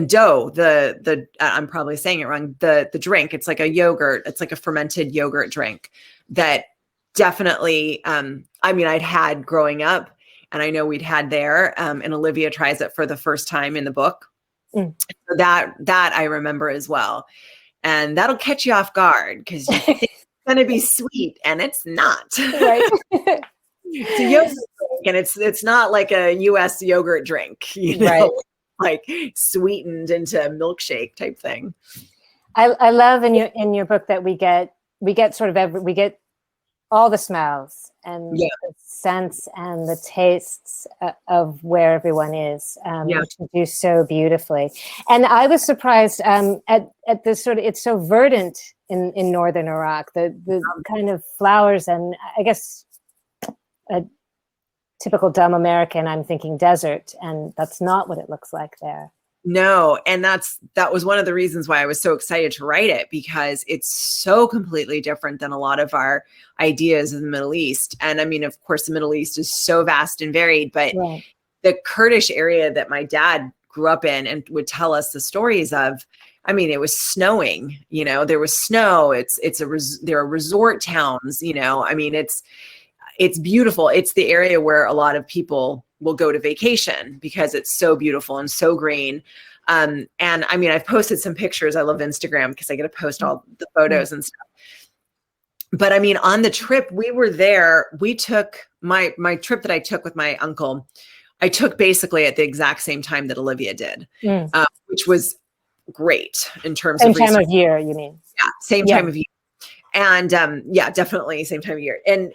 [SPEAKER 2] dough, the I'm probably saying it wrong. The drink, it's like a yogurt. It's like a fermented yogurt drink that definitely, I'd had growing up, and I know we'd had there, and Olivia tries it for the first time in the book. So that I remember as well. And that'll catch you off guard because you think it's going to be sweet, and it's not.
[SPEAKER 3] Right.
[SPEAKER 2] It's a yogurt drink, and it's not like a U.S. yogurt drink,
[SPEAKER 3] right.
[SPEAKER 2] Like sweetened into a milkshake type thing.
[SPEAKER 3] I love in your book that we get all the smells and the scents and the tastes of where everyone is, which you do so beautifully. And I was surprised at the sort of, it's so verdant in northern Iraq, the kind of flowers, and I guess a typical dumb American, I'm thinking desert, and that's not what it looks like there.
[SPEAKER 2] No. And that was one of the reasons why I was so excited to write it, because it's so completely different than a lot of our ideas in the Middle East. And I mean, of course, the Middle East is so vast and varied, but the Kurdish area that my dad grew up in and would tell us the stories of, I mean, it was snowing, there was snow. There are resort towns, I mean, it's beautiful. It's the area where a lot of people will go to vacation because it's so beautiful and so green. And I mean, I've posted some pictures. I love Instagram because I get to post all the photos and stuff. But I mean, on the trip we were there, we took my trip that I took with my uncle. I took basically at the exact same time that Olivia did, which was great in terms of
[SPEAKER 3] time of year, you mean?
[SPEAKER 2] Yeah, same time of year. And definitely same time of year. And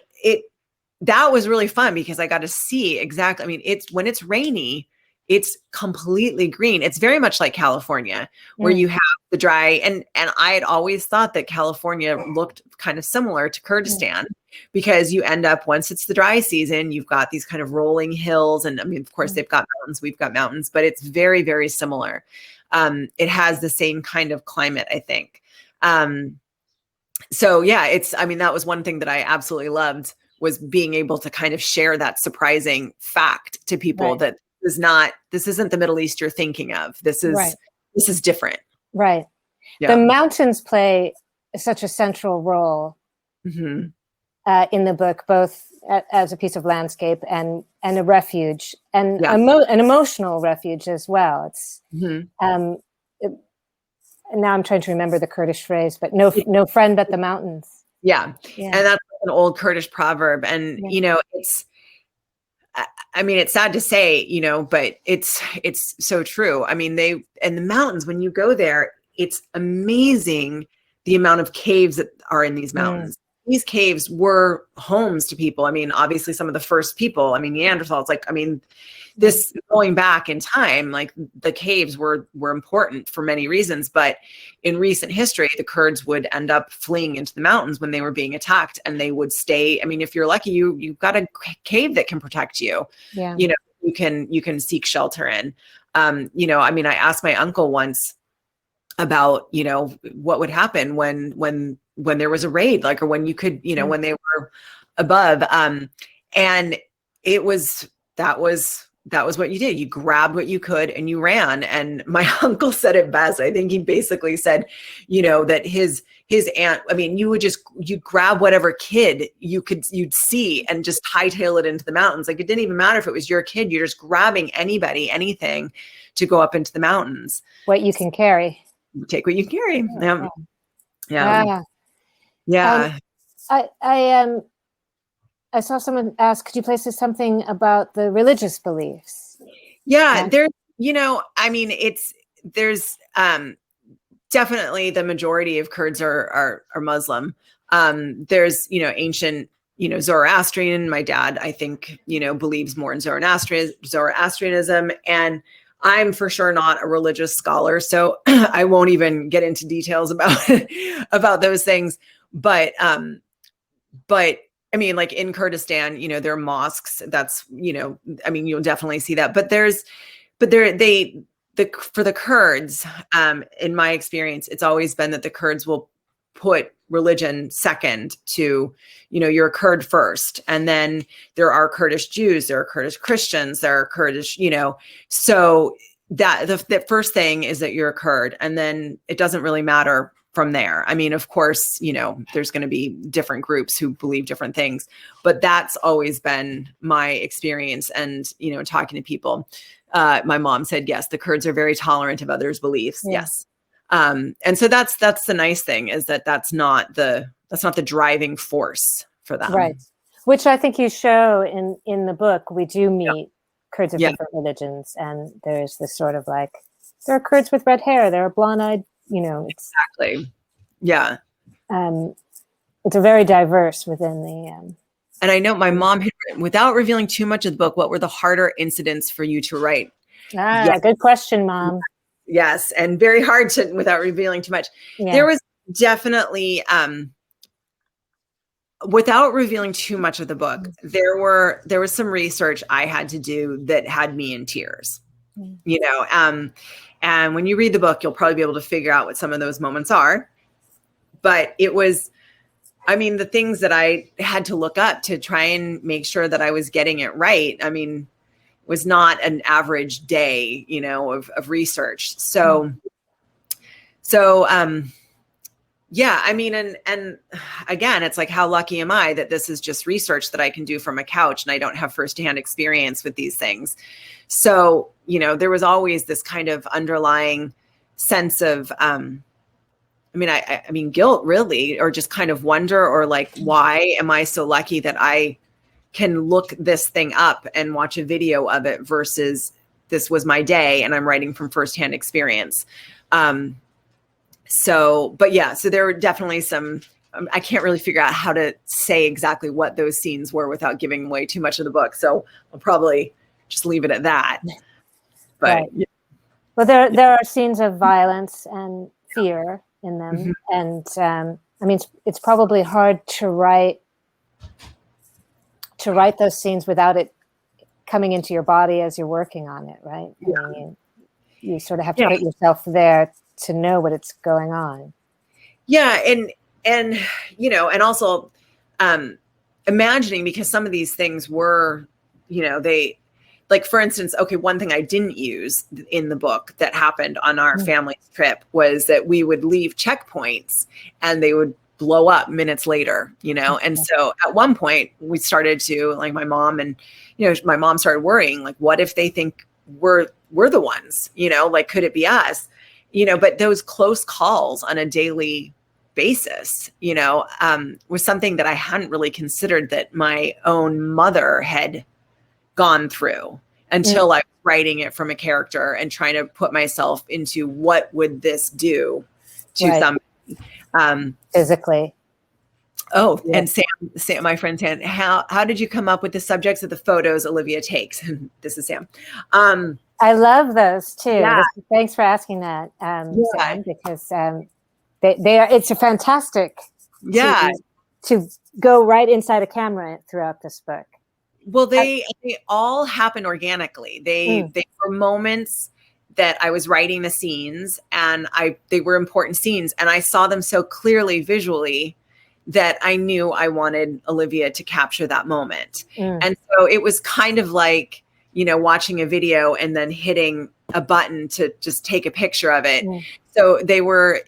[SPEAKER 2] that was really fun because I got to see exactly, I mean, it's when it's rainy, it's completely green. It's very much like California, where you have the dry, and I had always thought that California looked kind of similar to Kurdistan because you end up, once it's the dry season, you've got these kind of rolling hills. And I mean, of course, they've got mountains, we've got mountains, but it's very, very similar. It has the same kind of climate, I think. So yeah, I mean, that was one thing that I absolutely loved, was being able to kind of share that surprising fact to people that this isn't the Middle East you're thinking of. This is different.
[SPEAKER 3] Right. Yeah. The mountains play such a central role in the book, both as a piece of landscape and a refuge, and an emotional refuge as well. It's now I'm trying to remember the Kurdish phrase, but no friend but the mountains.
[SPEAKER 2] Yeah. And that's an old Kurdish proverb. And, you know, I mean, it's sad to say, you know, but it's so true. I mean, and the mountains, when you go there, it's amazing the amount of caves that are in these mountains. These caves were homes to people. I mean, obviously some of the first people, I mean, Neanderthals, like, I mean, this going back in time, like the caves were important for many reasons, but in recent history, the Kurds would end up fleeing into the mountains when they were being attacked, and they would stay. I mean, if you're lucky, you've got a cave that can protect you. Yeah. You know, you can seek shelter in. You know, I mean, I asked my uncle once about, you know, what would happen when there was a raid, like, or when you could, you know, when they were above. And that was what you did. You grabbed what you could and you ran. And my uncle said it best. I think he basically said, you know, that his aunt, I mean, you'd grab whatever kid you'd see and just hightail it into the mountains. Like, it didn't even matter if it was your kid, you're just grabbing anybody, anything to go up into the mountains.
[SPEAKER 3] What you can carry.
[SPEAKER 2] Take what you carry. Yeah. Yeah.
[SPEAKER 3] I saw someone ask, could you place something about the religious beliefs?
[SPEAKER 2] Yeah, there's, you know, I mean, there's definitely the majority of Kurds are Muslim. There's, you know, ancient, you know, Zoroastrian. My dad, I think, you know, believes more in Zoroastrianism, and I'm for sure not a religious scholar, so I won't even get into details about those things. But I mean, like in Kurdistan, you know, there are mosques. That's, you know, I mean, you'll definitely see that. But for the Kurds, in my experience, it's always been that the Kurds will put religion second to, you know, you're a Kurd first. And then there are Kurdish Jews, there are Kurdish Christians, there are Kurdish, you know, so that the first thing is that you're a Kurd, and then it doesn't really matter from there. I mean, of course, you know, there's going to be different groups who believe different things, but that's always been my experience. And, you know, talking to people, my mom said, yes, the Kurds are very tolerant of others' beliefs. Yeah. Yes. And so that's the nice thing, is that that's not the driving force for them.
[SPEAKER 3] Right. Which I think you show in the book. We do meet Kurds of different religions, and there's this sort of like, there are Kurds with red hair, there are blonde-eyed, you know.
[SPEAKER 2] Exactly. Yeah.
[SPEAKER 3] It's a very diverse within the.
[SPEAKER 2] And I know my mom had written, without revealing too much of the book, what were the harder incidents for you to write?
[SPEAKER 3] Good question, Mom.
[SPEAKER 2] Yes, and very hard to, without revealing too much. Yeah. There was definitely, without revealing too much of the book, there was some research I had to do that had me in tears. You know, and when you read the book, you'll probably be able to figure out what some of those moments are. But it was, I mean, the things that I had to look up to try and make sure that I was getting it right, I mean, was not an average day, you know, of research. So yeah, I mean, and again, it's like, how lucky am I that this is just research that I can do from a couch and I don't have firsthand experience with these things. So, you know, there was always this kind of underlying sense of, I mean, guilt really, or just kind of wonder, or like, why am I so lucky that I can look this thing up and watch a video of it versus this was my day and I'm writing from firsthand experience. So there were definitely some I can't really figure out how to say exactly what those scenes were without giving away too much of the book. So I'll probably just leave it at that. But
[SPEAKER 3] right.
[SPEAKER 2] yeah.
[SPEAKER 3] Well, there are scenes of violence and fear in them, and I mean, it's probably hard to write those scenes without it coming into your body as you're working on it, right?
[SPEAKER 2] Yeah.
[SPEAKER 3] I mean, you sort of have to put yourself there to know what it's going on.
[SPEAKER 2] Yeah, and you know, and also imagining, because some of these things were, you know, they, like, for instance, okay, one thing I didn't use in the book that happened on our family trip was that we would leave checkpoints and they would blow up minutes later, you know? And so at one point we started to, like, my mom and, you know, my mom started worrying, like, what if they think we're the ones, you know, like, could it be us? You know, but those close calls on a daily basis, you know, was something that I hadn't really considered that my own mother had gone through until I was writing it from a character and trying to put myself into what would this do to somebody
[SPEAKER 3] physically.
[SPEAKER 2] Oh, yeah. And Sam, my friend Sam, how did you come up with the subjects of the photos Olivia takes? This is Sam.
[SPEAKER 3] I love those too.
[SPEAKER 2] Yeah.
[SPEAKER 3] Thanks for asking that, Sam, because they are. It's a fantastic. To go right inside a camera throughout this book.
[SPEAKER 2] Well, they all happen organically. They were moments that I was writing the scenes, and they were important scenes, and I saw them so clearly visually that I knew I wanted Olivia to capture that moment. And so it was kind of like, you know, watching a video and then hitting a button to just take a picture of it. So they were,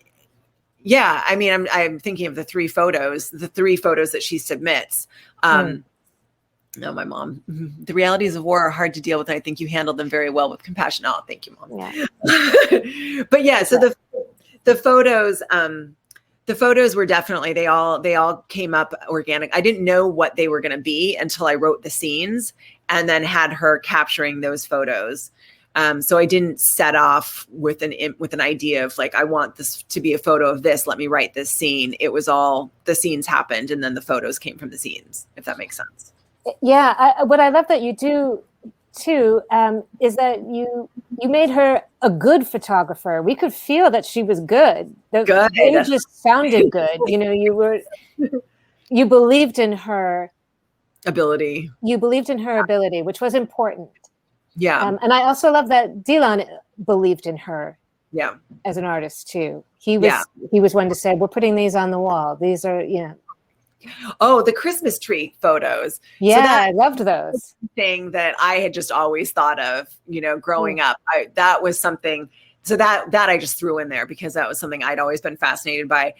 [SPEAKER 2] I mean, I'm thinking of the three photos that she submits. No, my mom. The realities of war are hard to deal with. And I think you handled them very well with compassion. Oh, thank you, Mom. Yeah. But yeah, so the photos were definitely, they all came up organic. I didn't know what they were going to be until I wrote the scenes and then had her capturing those photos. So I didn't set off with an idea of, like, I want this to be a photo of this, let me write this scene. It was all, the scenes happened and then the photos came from the scenes, if that makes sense.
[SPEAKER 3] Yeah, what I love that you do too is that you made her a good photographer. We could feel that she was good. The images sounded good. You know, you believed in her ability. You believed in her ability, which was important.
[SPEAKER 2] Yeah.
[SPEAKER 3] And I also love that Dylan believed in her.
[SPEAKER 2] Yeah.
[SPEAKER 3] As an artist too. He was one to say, we're putting these on the wall. These are, you know.
[SPEAKER 2] Oh, the Christmas tree photos.
[SPEAKER 3] Yeah, so I loved those.
[SPEAKER 2] Thing that I had just always thought of, you know, growing up. That was something. So that I just threw in there because that was something I'd always been fascinated by.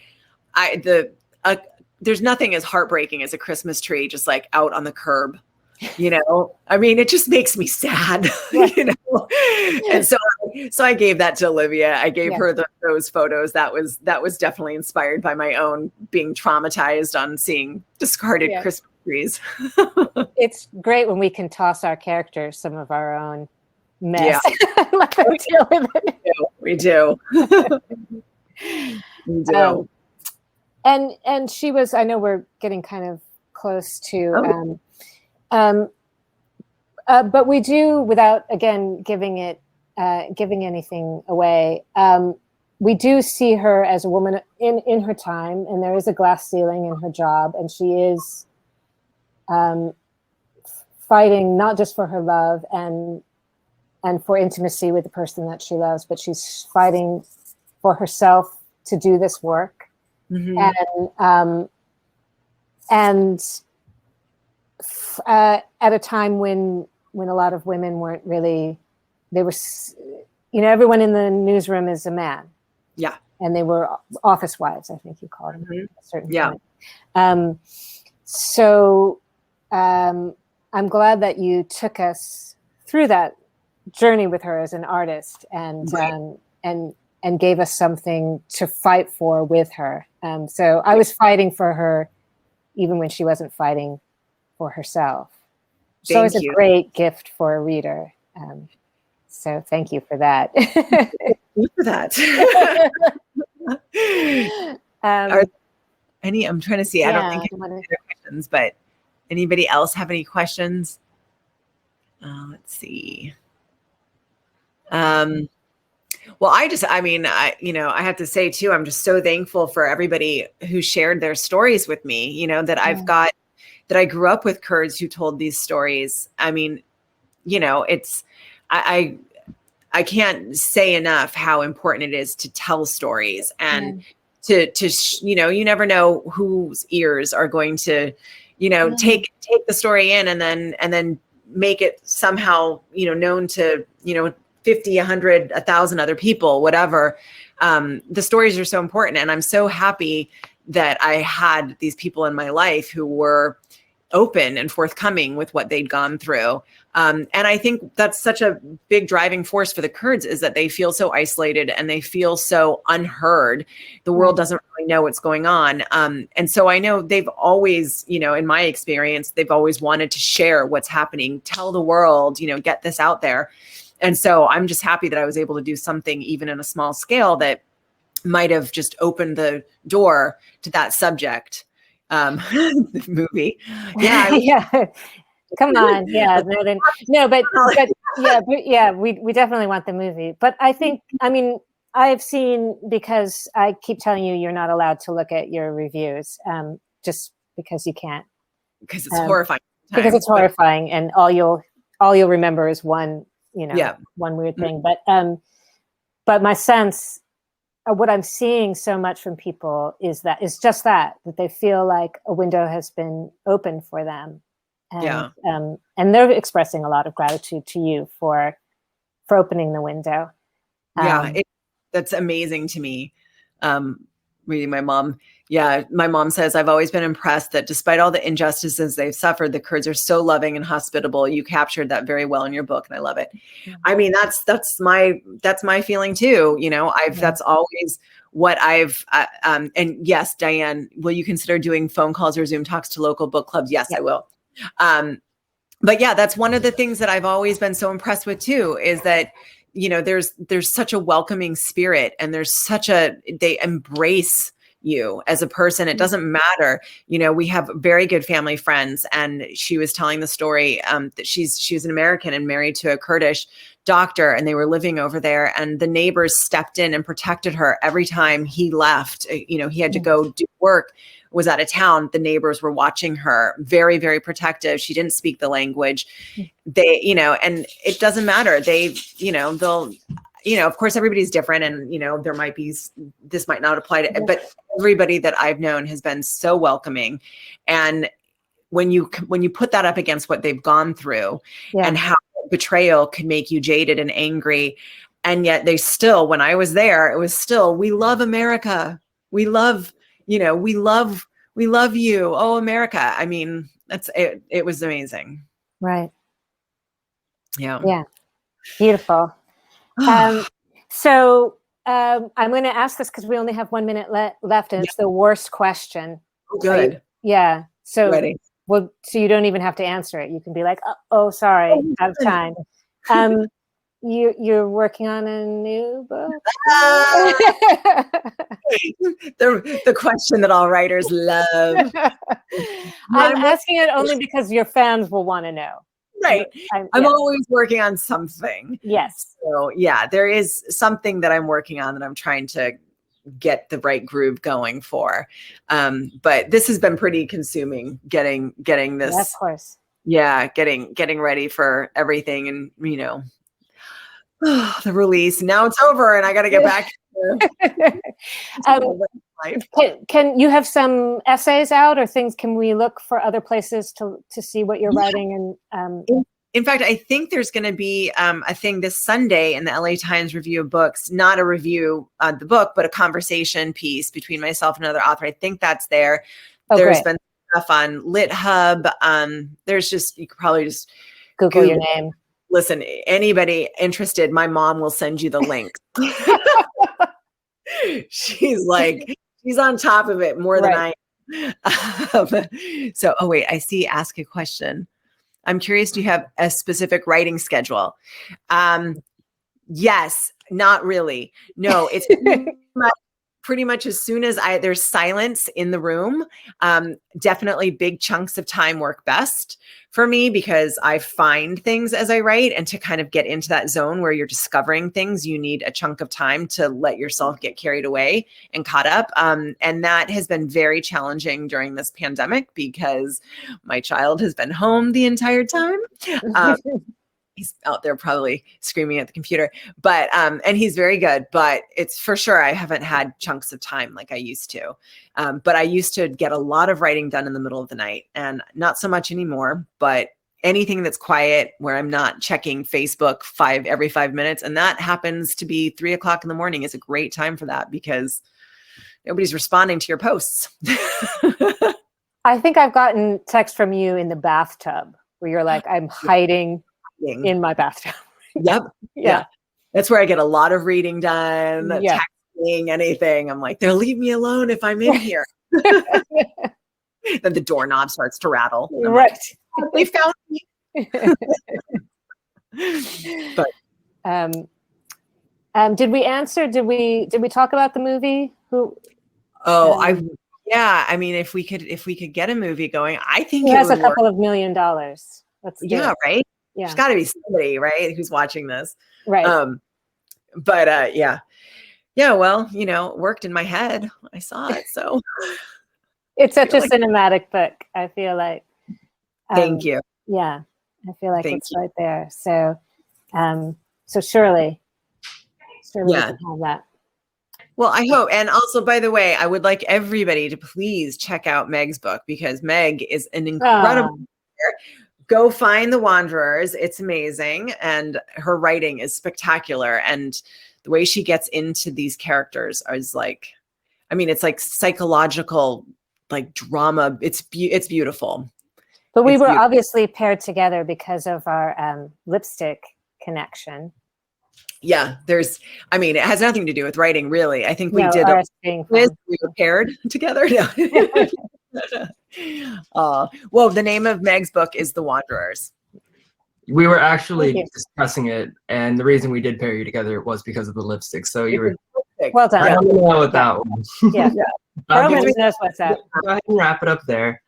[SPEAKER 2] There's nothing as heartbreaking as a Christmas tree just like out on the curb. You know, I mean, it just makes me sad, you know? And so I gave that to Olivia. I gave her those photos. That was definitely inspired by my own being traumatized on seeing discarded Christmas trees.
[SPEAKER 3] It's great when we can toss our characters some of our own mess. Let them deal with it.
[SPEAKER 2] We do. We do.
[SPEAKER 3] And she was, I know we're getting kind of close to, but we do, without again giving anything away, we do see her as a woman in her time, and there is a glass ceiling in her job, and she is fighting not just for her love and for intimacy with the person that she loves, but she's fighting for herself to do this work, at a time when a lot of women weren't really, they were, you know, everyone in the newsroom is a man.
[SPEAKER 2] Yeah.
[SPEAKER 3] And they were office wives, I think you called them. At a certain point. So I'm glad that you took us through that journey with her as an artist and gave us something to fight for with her. So I was fighting for her even when she wasn't fighting for herself. It's always a great gift for a reader. So thank you for that.
[SPEAKER 2] Thank you for that. I'm trying to see. I don't think any other questions, but anybody else have any questions? Let's see. Well, I have to say too, I'm just so thankful for everybody who shared their stories with me, that I grew up with Kurds who told these stories. I mean, I can't say enough how important it is to tell stories and you never know whose ears are going to, take the story in and then make it somehow, known to, 50, 100, 1,000 other people, whatever. The stories are so important. And I'm so happy that I had these people in my life who were open and forthcoming with what they'd gone through. And I think that's such a big driving force for the Kurds, is that they feel so isolated and they feel so unheard. The world doesn't really know what's going on. And so I know they've always, in my experience, they've always wanted to share what's happening, tell the world, get this out there. And so I'm just happy that I was able to do something, even in a small scale, that might have just opened the door to that subject. The movie. Yeah.
[SPEAKER 3] Yeah. Come on. Yeah. We definitely want the movie. But I think, I've seen, because I keep telling you, you're not allowed to look at your reviews, just because you can't.
[SPEAKER 2] Because it's horrifying.
[SPEAKER 3] Because it's horrifying, and all you'll remember is one weird thing. But my sense, what I'm seeing so much from people is just that they feel like a window has been opened for them. And, and they're expressing a lot of gratitude to you for opening the window.
[SPEAKER 2] That's amazing to me. Reading my mom. Yeah. My mom says, I've always been impressed that despite all the injustices they've suffered, the Kurds are so loving and hospitable. You captured that very well in your book, and I love it. I mean, that's my feeling too. That's always what I've, and yes, Diane, will you consider doing phone calls or Zoom talks to local book clubs? Yes, I will. But yeah, that's one of the things that I've always been so impressed with too, is that, there's such a welcoming spirit, and they embrace you as a person. It doesn't matter. We have very good family friends, and she was telling the story that she's an American and married to a Kurdish doctor, and they were living over there, and the neighbors stepped in and protected her every time he left. He had to go do work, was out of town. The neighbors were watching her, very, very protective. She didn't speak the language. They, and it doesn't matter. They'll, of course, everybody's different, and, this might not apply to, but everybody that I've known has been so welcoming. And when you put that up against what they've gone through and how betrayal can make you jaded and angry, and yet they still, when I was there, it was still, we love America. We love, we love you. Oh, America. I mean, that's it. It was amazing.
[SPEAKER 3] Right.
[SPEAKER 2] Yeah.
[SPEAKER 3] Yeah. Beautiful. So I'm going to ask this because we only have 1 minute left, and it's the worst question.
[SPEAKER 2] Oh, good.
[SPEAKER 3] Yeah. So,
[SPEAKER 2] ready.
[SPEAKER 3] Well, so you don't even have to answer it. You can be like, oh, sorry, out of time. You're working on a new book?
[SPEAKER 2] The question that all writers love.
[SPEAKER 3] I'm asking it only because your fans will want to know.
[SPEAKER 2] Right. I'm always working on something.
[SPEAKER 3] Yes.
[SPEAKER 2] So yeah, there is something that I'm working on that I'm trying to get the right groove going for. But this has been pretty consuming, getting this.
[SPEAKER 3] Yeah, of course.
[SPEAKER 2] Yeah. Getting ready for everything, and, the release. Now it's over, and I got to get back to life.
[SPEAKER 3] Can you have some essays out or things? Can we look for other places to see what you're writing? And
[SPEAKER 2] in fact, I think there's going to be a thing this Sunday in the LA Times Review of Books, not a review of the book, but a conversation piece between myself and another author. I think that's there. There's been stuff on Lit Hub. There's just, you could probably just
[SPEAKER 3] Google your name.
[SPEAKER 2] Listen, anybody interested, my mom will send you the link. She's on top of it more than I am. So, wait, I see. Ask a question. I'm curious, do you have a specific writing schedule? Yes, not really. No, it's pretty much as soon as there's silence in the room, definitely big chunks of time work best for me because I find things as I write, and to kind of get into that zone where you're discovering things, you need a chunk of time to let yourself get carried away and caught up. And that has been very challenging during this pandemic because my child has been home the entire time. He's out there probably screaming at the computer, but, and he's very good, but it's for sure, I haven't had chunks of time like I used to. But I used to get a lot of writing done in the middle of the night, and not so much anymore, but anything that's quiet where I'm not checking Facebook every 5 minutes. And that happens to be 3 o'clock in the morning is a great time for that because nobody's responding to your posts.
[SPEAKER 3] I think I've gotten text from you in the bathtub where you're like, I'm hiding in my bathtub.
[SPEAKER 2] Yep. Yeah. That's where I get a lot of reading done, texting, anything. I'm like, they'll leave me alone if I'm in here. Then the doorknob starts to rattle.
[SPEAKER 3] Right.
[SPEAKER 2] Like, they found me. But
[SPEAKER 3] did we talk about the movie?
[SPEAKER 2] I mean, if we could get a movie going, I think
[SPEAKER 3] it has a couple
[SPEAKER 2] work.
[SPEAKER 3] of $1 million. Let's do it.
[SPEAKER 2] Right.
[SPEAKER 3] Yeah.
[SPEAKER 2] There's got to be somebody, right, who's watching this.
[SPEAKER 3] Right.
[SPEAKER 2] Well, it worked in my head. I saw it, so.
[SPEAKER 3] It's such a cinematic book, I feel like.
[SPEAKER 2] Thank you.
[SPEAKER 3] Yeah, I feel like it's right there. So, so surely we can have that.
[SPEAKER 2] Well, I hope. And also, by the way, I would like everybody to please check out Meg's book because Meg is an incredible writer. Go find The Wanderers. It's amazing. And her writing is spectacular. And the way she gets into these characters is like, I mean, it's like psychological, like drama. It's beautiful.
[SPEAKER 3] But we were obviously paired together because of our lipstick connection.
[SPEAKER 2] Yeah, it has nothing to do with writing, really. I think we did we were paired together. Well, the name of Meg's book is The Wanderers.
[SPEAKER 1] We were actually discussing it, and the reason we did pair you together was because of the lipstick. So you were
[SPEAKER 3] well done.
[SPEAKER 1] I don't know with that one.
[SPEAKER 3] Yeah, Vroman knows what's up.
[SPEAKER 1] Go ahead and wrap it up there.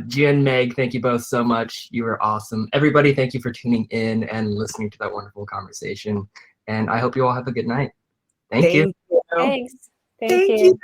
[SPEAKER 1] Gian, Meg, thank you both so much. You were awesome. Everybody, thank you for tuning in and listening to that wonderful conversation. And I hope you all have a good night. Thank you.
[SPEAKER 3] Thanks. Thank you.